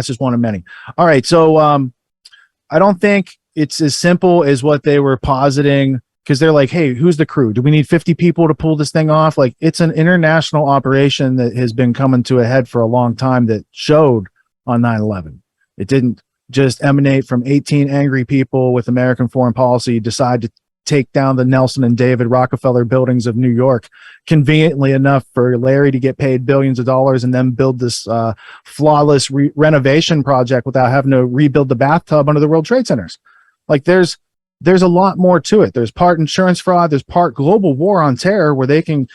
[SPEAKER 1] All right. So I don't think it's as simple as what they were positing, because they're like, hey, who's the crew? Do we need 50 people to pull this thing off? Like, it's an international operation that has been coming to a head for a long time that showed on 9/11. It didn't just emanate from 18 angry people with American foreign policy decide to take down the Nelson and David Rockefeller buildings of New York, conveniently enough for Larry to get paid billions of dollars and then build this flawless renovation project without having to rebuild the bathtub under the World Trade Centers. Like, there's a lot more to it. There's part insurance fraud. There's part global war on terror, where they can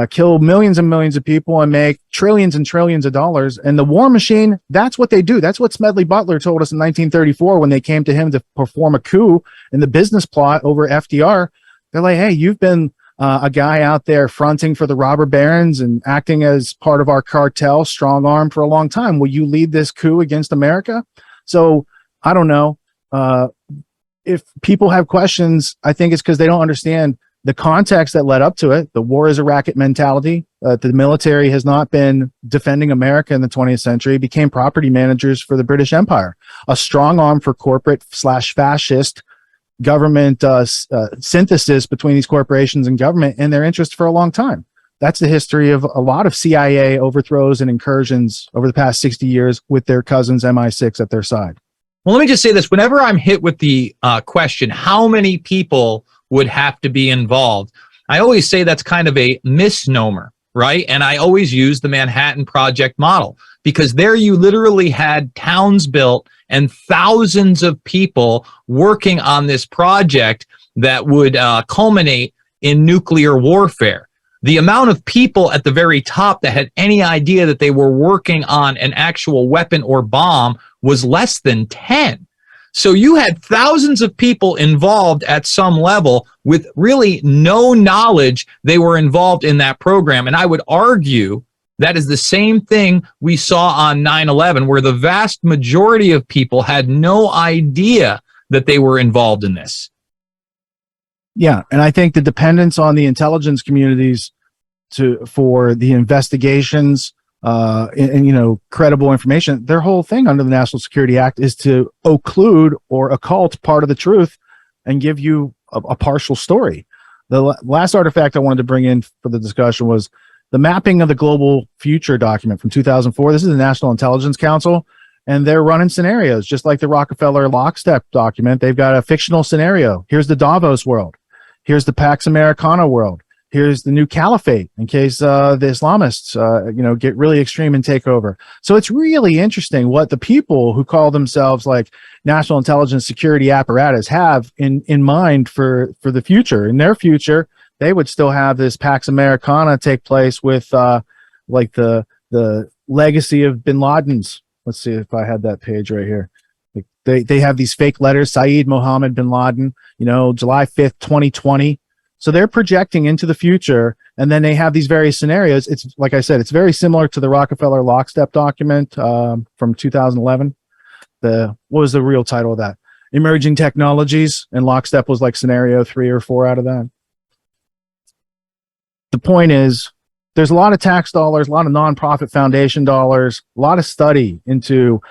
[SPEAKER 1] kill millions and millions of people and make trillions and trillions of dollars. And the war machine, that's what they do. That's what Smedley Butler told us in 1934 when they came to him to perform a coup in the business plot over FDR. They're like, hey, you've been a guy out there fronting for the robber barons and acting as part of our cartel, strong arm for a long time. Will you lead this coup against America? So I don't know. If people have questions, I think it's because they don't understand the context that led up to it. The war is a racket mentality. The military has not been defending America in the 20th century. It became property managers for the British Empire, a strong arm for corporate/fascist government synthesis between these corporations and government and their interest for a long time. That's the history of a lot of CIA overthrows and incursions over the past 60 years with their cousins MI6 at their side.
[SPEAKER 7] Well, let me just say this. Whenever I'm hit with the question, how many people would have to be involved, I always say that's kind of a misnomer, right? And I always use the Manhattan Project model, because there you literally had towns built and thousands of people working on this project that would culminate in nuclear warfare. The amount of people at the very top that had any idea that they were working on an actual weapon or bomb was less than 10. So you had thousands of people involved at some level with really no knowledge they were involved in that program. And I would argue that is the same thing we saw on 9/11, where the vast majority of people had no idea that they were involved in this.
[SPEAKER 1] Yeah, and I think the dependence on the intelligence communities for the investigations and credible information, their whole thing under the National Security Act is to occlude or occult part of the truth and give you a partial story. The last artifact I wanted to bring in for the discussion was the mapping of the global future document from 2004. This is the National Intelligence Council, and they're running scenarios just like the Rockefeller lockstep document. They've got a fictional scenario. Here's the Davos world. Here's the Pax Americana world. Here's the new caliphate in case the Islamists, get really extreme and take over. So it's really interesting what the people who call themselves like national intelligence security apparatus have in mind for the future. In their future, they would still have this Pax Americana take place with like the legacy of bin Laden's. Let's see if I had that page right here. They have these fake letters, Saeed Mohammed bin Laden, July 5th, 2020. So they're projecting into the future, and then they have these various scenarios. It's like I said, it's very similar to the Rockefeller lockstep document from 2011. What was the real title of that? Emerging Technologies, and lockstep was like scenario 3 or 4 out of that. The point is, there's a lot of tax dollars, a lot of nonprofit foundation dollars, a lot of study into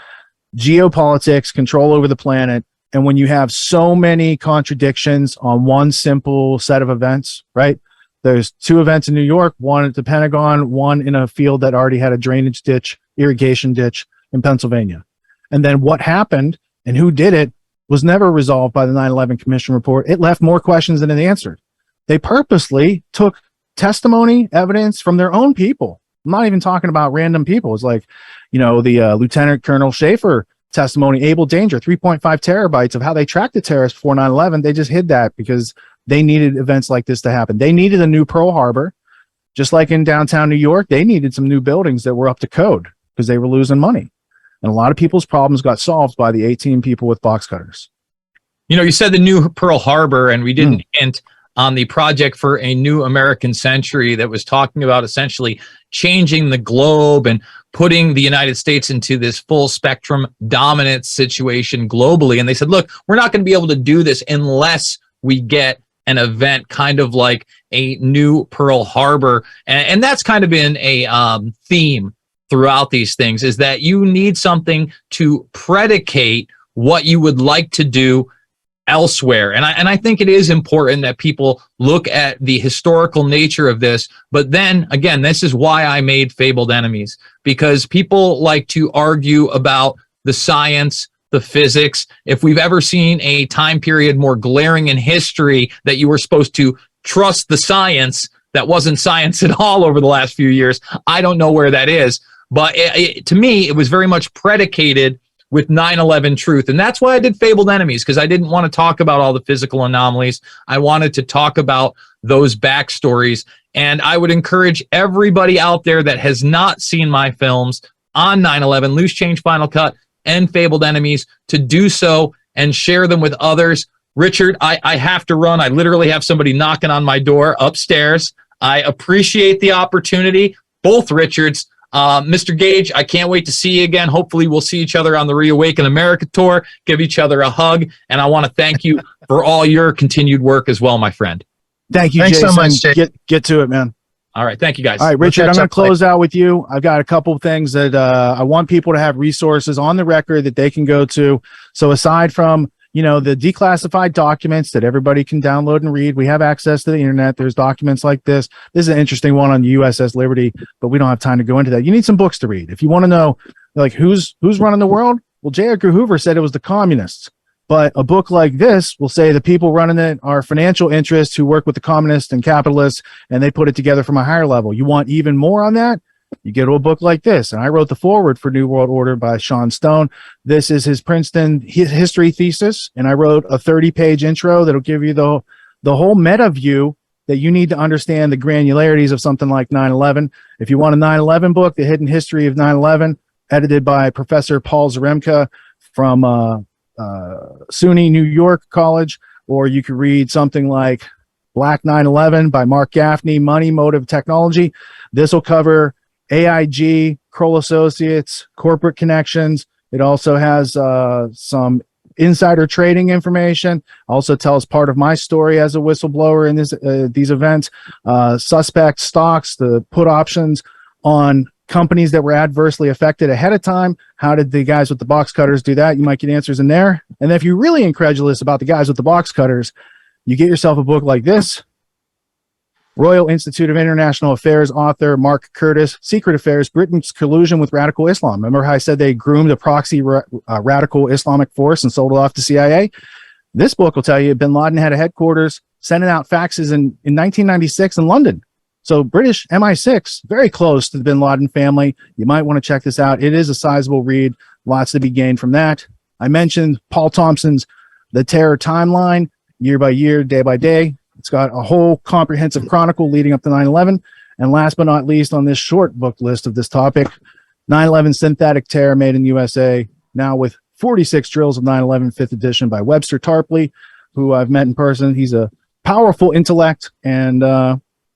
[SPEAKER 1] geopolitics, control over the planet, And when you have so many contradictions on one simple set of events, right? There's 2 events in New York, one at the Pentagon, one in a field that already had a drainage ditch, irrigation ditch in Pennsylvania. And then what happened and who did it was never resolved by the 9/11 Commission report. It left more questions than it answered. They purposely took testimony, evidence from their own people. I'm not even talking about random people. It's like, the Lieutenant Colonel Schaefer testimony, Able Danger, 3.5 terabytes of how they tracked the terrorists before 9/11. They just hid that because they needed events like this to happen. They needed a new Pearl Harbor, just like in downtown New York. They needed some new buildings that were up to code because they were losing money. And a lot of people's problems got solved by the 18 people with box cutters.
[SPEAKER 7] You said the new Pearl Harbor, and we didn't hint on the project for a new American century that was talking about essentially changing the globe and putting the United States into this full spectrum dominance situation globally. And they said, look, we're not going to be able to do this unless we get an event kind of like a new Pearl Harbor. And that's kind of been a theme throughout these things, is that you need something to predicate what you would like to do elsewhere. And I think it is important that people look at the historical nature of this. But then again, this is why I made Fabled Enemies, because people like to argue about the science, the physics. If we've ever seen a time period more glaring in history that you were supposed to trust the science, that wasn't science at all over the last few years, I don't know where that is. But to me, it was very much predicated with 9/11 truth. And that's why I did Fabled Enemies, because I didn't want to talk about all the physical anomalies. I wanted to talk about those backstories. And I would encourage everybody out there that has not seen my films on 9/11, Loose Change Final Cut, and Fabled Enemies, to do so and share them with others. Richard, I have to run. I literally have somebody knocking on my door upstairs. I appreciate the opportunity, both Richards. Mr. Gage, I can't wait to see you again. Hopefully we'll see each other on the Reawaken America tour, give each other a hug. And I want to thank you for all your continued work as well, my friend.
[SPEAKER 1] Thank you,
[SPEAKER 5] Thanks
[SPEAKER 1] Jason.
[SPEAKER 5] so much, Jay.
[SPEAKER 1] Get to it, man.
[SPEAKER 7] All right. Thank you, guys.
[SPEAKER 1] All right, Richard, I'm going to close out with you. I've got a couple of things that I want people to have resources on the record that they can go to. So aside from, the declassified documents that everybody can download and read, we have access to the internet. There's documents like this. This is an interesting one on the USS Liberty, but we don't have time to go into that. You need some books to read. If you want to know, like, who's running the world? Well, J. Edgar Hoover said it was the communists. But a book like this will say the people running it are financial interests who work with the communists and capitalists, and they put it together from a higher level. You want even more on that? You get to a book like this. And I wrote the foreword for New World Order by Sean Stone. This is his Princeton history thesis. And I wrote a 30-page intro that'll give you the whole meta view that you need to understand the granularities of something like 9/11. If you want a 9/11 book, The Hidden History of 9/11, edited by Professor Paul Zaremka from SUNY New York College, or you could read something like Black 9/11 by Mark Gaffney, Money, Motive, Technology. This will cover AIG, Kroll Associates, corporate connections. It also has some insider trading information. Also tells part of my story as a whistleblower in these events. Suspect stocks, the put options on companies that were adversely affected ahead of time. How did the guys with the box cutters do that? You might get answers in there. And if you're really incredulous about the guys with the box cutters, you get yourself a book like this. Royal Institute of International Affairs author Mark Curtis, Secret Affairs, Britain's Collusion with Radical Islam. Remember how I said they groomed a proxy radical Islamic force and sold it off to CIA? This book will tell you bin Laden had a headquarters sending out faxes in 1996 in London. So British MI6, very close to the bin Laden family. You might want to check this out. It is a sizable read. Lots to be gained from that. I mentioned Paul Thompson's The Terror Timeline, year by year, day by day. It's got a whole comprehensive chronicle leading up to 9/11. And last but not least on this short book list of this topic, 9/11 Synthetic Terror Made in USA, now with 46 Drills of 9/11, 5th edition by Webster Tarpley, who I've met in person. He's a powerful intellect, and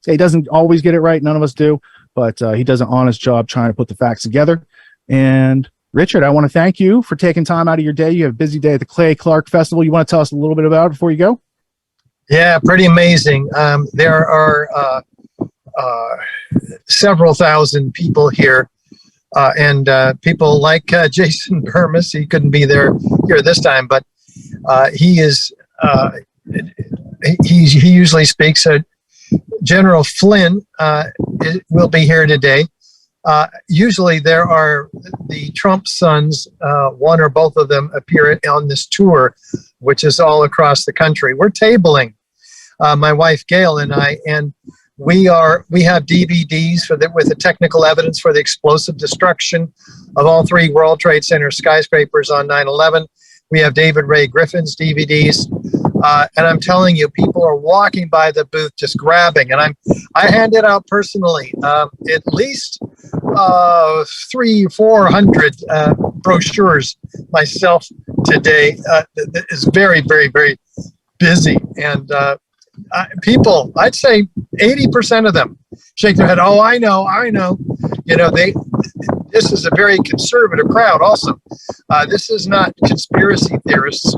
[SPEAKER 1] he doesn't always get it right. None of us do, but he does an honest job trying to put the facts together. And Richard, I want to thank you for taking time out of your day. You have a busy day at the Clay Clark Festival. You want to tell us a little bit about it before you go?
[SPEAKER 5] Yeah, pretty amazing. There are several thousand people here, and people like Jason Burmis. He couldn't be here this time, but He is he usually speaks. General Flynn will be here today. Usually there are the Trump sons, one or both of them appear on this tour, which is all across the country. We're tabling, my wife Gail and I, and we have DVDs with the technical evidence for the explosive destruction of all 3 World Trade Center skyscrapers on 9/11. We have David Ray Griffin's DVDs. And I'm telling you, people are walking by the booth just grabbing, and I hand it out personally. At least 300-400 brochures myself today. Is very, very, very busy, and people, I'd say 80% of them shake their head. Oh, I know. This is a very conservative crowd. Also, this is not conspiracy theorists.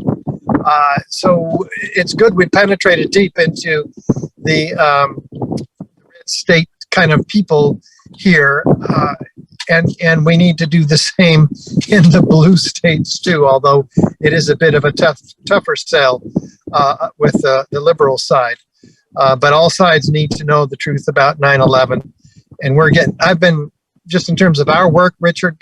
[SPEAKER 5] So it's good we penetrated deep into the red state kind of people here, and we need to do the same in the blue states too, although it is a bit of a tougher sell with the liberal side. But all sides need to know the truth about 9/11, and I've been, just in terms of our work, Richard,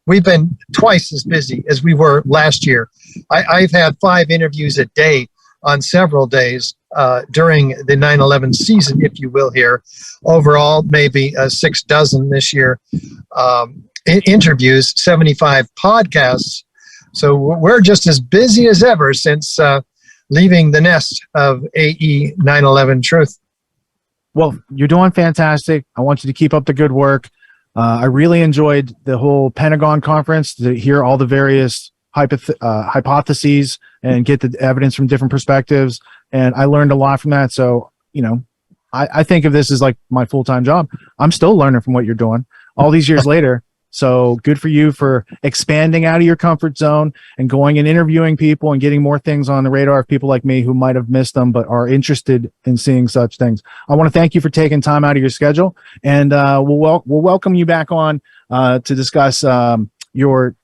[SPEAKER 5] we've been twice as busy as we were last year. I've had 5 interviews a day on several days during the 9/11 season, if you will, here. Overall, maybe 6 dozen this year. Interviews, 75 podcasts. So we're just as busy as ever since leaving the nest of AE 9/11 Truth.
[SPEAKER 1] Well, you're doing fantastic. I want you to keep up the good work. I really enjoyed the whole Pentagon conference to hear all the various hypotheses and get the evidence from different perspectives. And I learned a lot from that. So, I think of this as like my full-time job. I'm still learning from what you're doing all these years later. So good for you for expanding out of your comfort zone and going and interviewing people and getting more things on the radar of people like me who might have missed them but are interested in seeing such things. I want to thank you for taking time out of your schedule, and we'll welcome you back on to discuss your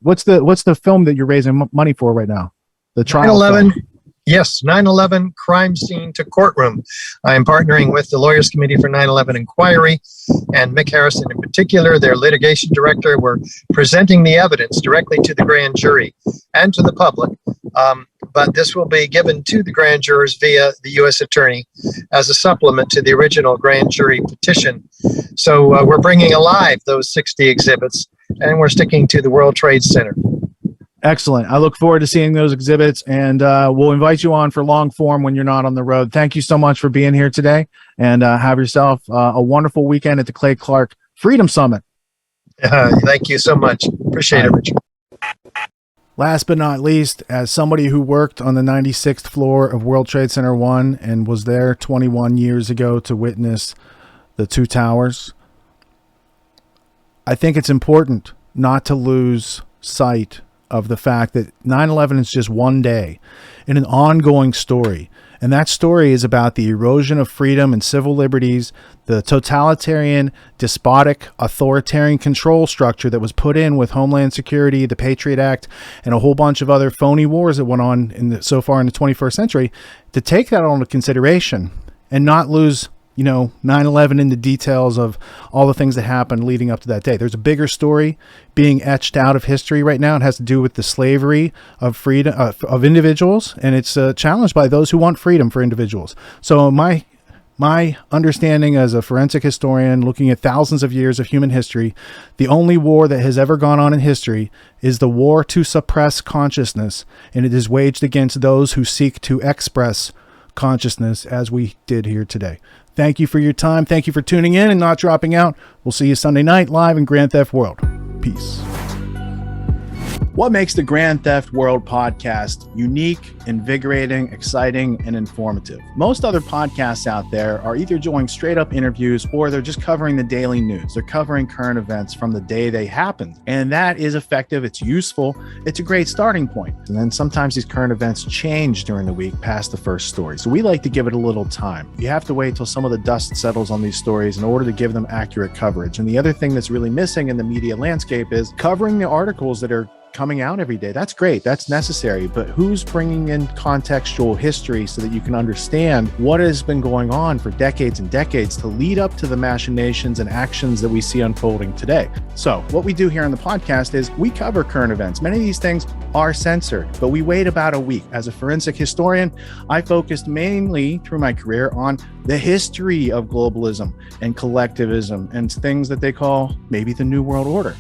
[SPEAKER 1] what's the film that you're raising money for right now? The trial
[SPEAKER 5] 9/11. Yes, 9/11 crime scene to courtroom. I am partnering with the Lawyers Committee for 9/11 Inquiry and Mick Harrison in particular, their litigation director. We're presenting the evidence directly to the grand jury and to the public. But this will be given to the grand jurors via the U.S. Attorney as a supplement to the original grand jury petition. So we're bringing alive those 60 exhibits, and we're sticking to the World Trade Center.
[SPEAKER 1] Excellent. I look forward to seeing those exhibits, and we'll invite you on for long form when you're not on the road. Thank you so much for being here today, and have yourself a wonderful weekend at the Clay Clark Freedom Summit.
[SPEAKER 5] Thank you so much. Appreciate it, Richard.
[SPEAKER 1] Last but not least, as somebody who worked on the 96th floor of World Trade Center 1 and was there 21 years ago to witness the 2 towers, I think it's important not to lose sight of the fact that 9/11 is just one day in an ongoing story. And that story is about the erosion of freedom and civil liberties, the totalitarian, despotic, authoritarian control structure that was put in with Homeland Security, the Patriot Act, and a whole bunch of other phony wars that went on so far in the 21st century. To take that all into consideration and not lose 9/11 in the details of all the things that happened leading up to that day. There's a bigger story being etched out of history right now. It has to do with the slavery of freedom of individuals, and it's challenged by those who want freedom for individuals. So my understanding as a forensic historian looking at thousands of years of human history, the only war that has ever gone on in history is the war to suppress consciousness, and it is waged against those who seek to express consciousness, as we did here today. Thank you for your time. Thank you for tuning in and not dropping out. We'll see you Sunday night live in Grand Theft World. Peace. What makes the Grand Theft World podcast unique, invigorating, exciting, and informative? Most other podcasts out there are either doing straight up interviews or they're just covering the daily news. They're covering current events from the day they happened. And that is effective. It's useful. It's a great starting point. And then sometimes these current events change during the week past the first story. So we like to give it a little time. You have to wait till some of the dust settles on these stories in order to give them accurate coverage. And the other thing that's really missing in the media landscape is covering the articles that are coming out every day. That's great. That's necessary. But who's bringing in contextual history so that you can understand what has been going on for decades and decades to lead up to the machinations and actions that we see unfolding today? So what we do here on the podcast is we cover current events. Many of these things are censored, but we wait about a week. As a forensic historian, I focused mainly through my career on the history of globalism and collectivism and things that they call maybe the New World Order.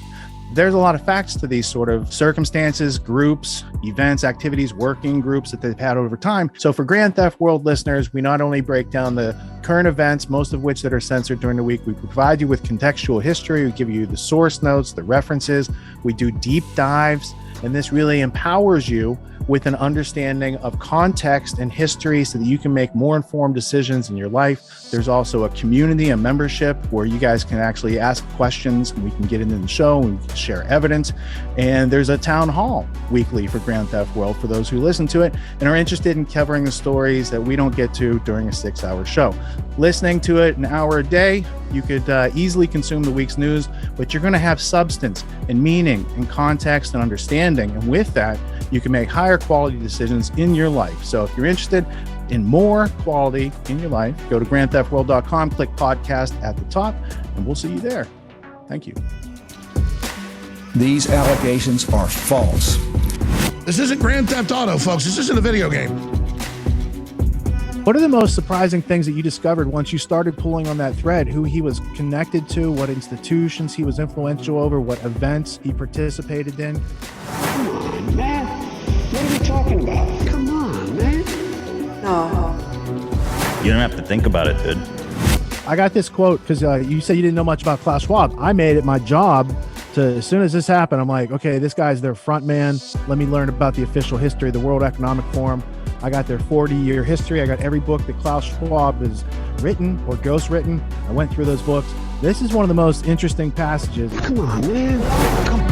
[SPEAKER 1] There's a lot of facts to these sort of circumstances, groups, events, activities, working groups that they've had over time. So for Grand Theft World listeners, we not only break down the current events, most of which that are censored during the week, we provide you with contextual history, we give you the source notes, the references, we do deep dives, and this really empowers you with an understanding of context and history so that you can make more informed decisions in your life. There's also a community, a membership where you guys can actually ask questions and we can get into the show and we can share evidence. And there's a town hall weekly for Grand Theft World for those who listen to it and are interested in covering the stories that we don't get to during a 6-hour show. Listening to it an hour a day, you could easily consume the week's news, but you're going to have substance and meaning and context and understanding. And with that, you can make higher quality decisions in your life. So if you're interested in more quality in your life, go to grandtheftworld.com, click podcast at the top, and we'll see you there. Thank you.
[SPEAKER 9] These allegations are false.
[SPEAKER 10] This isn't Grand Theft Auto, folks. This isn't a video game.
[SPEAKER 1] What are the most surprising things that you discovered once you started pulling on that thread? Who he was connected to, what institutions he was influential over, what events he participated in?
[SPEAKER 11] Come on, man. What are we talking about? Come on, man. No.
[SPEAKER 12] You don't have to think about it, dude.
[SPEAKER 1] I got this quote because you said you didn't know much about Klaus Schwab. I made it my job to, as soon as this happened, I'm like, okay, this guy's their front man. Let me learn about the official history of the World Economic Forum. I got their 40-year history. I got every book that Klaus Schwab has written or ghostwritten. I went through those books. This is one of the most interesting passages.
[SPEAKER 11] Come on, man.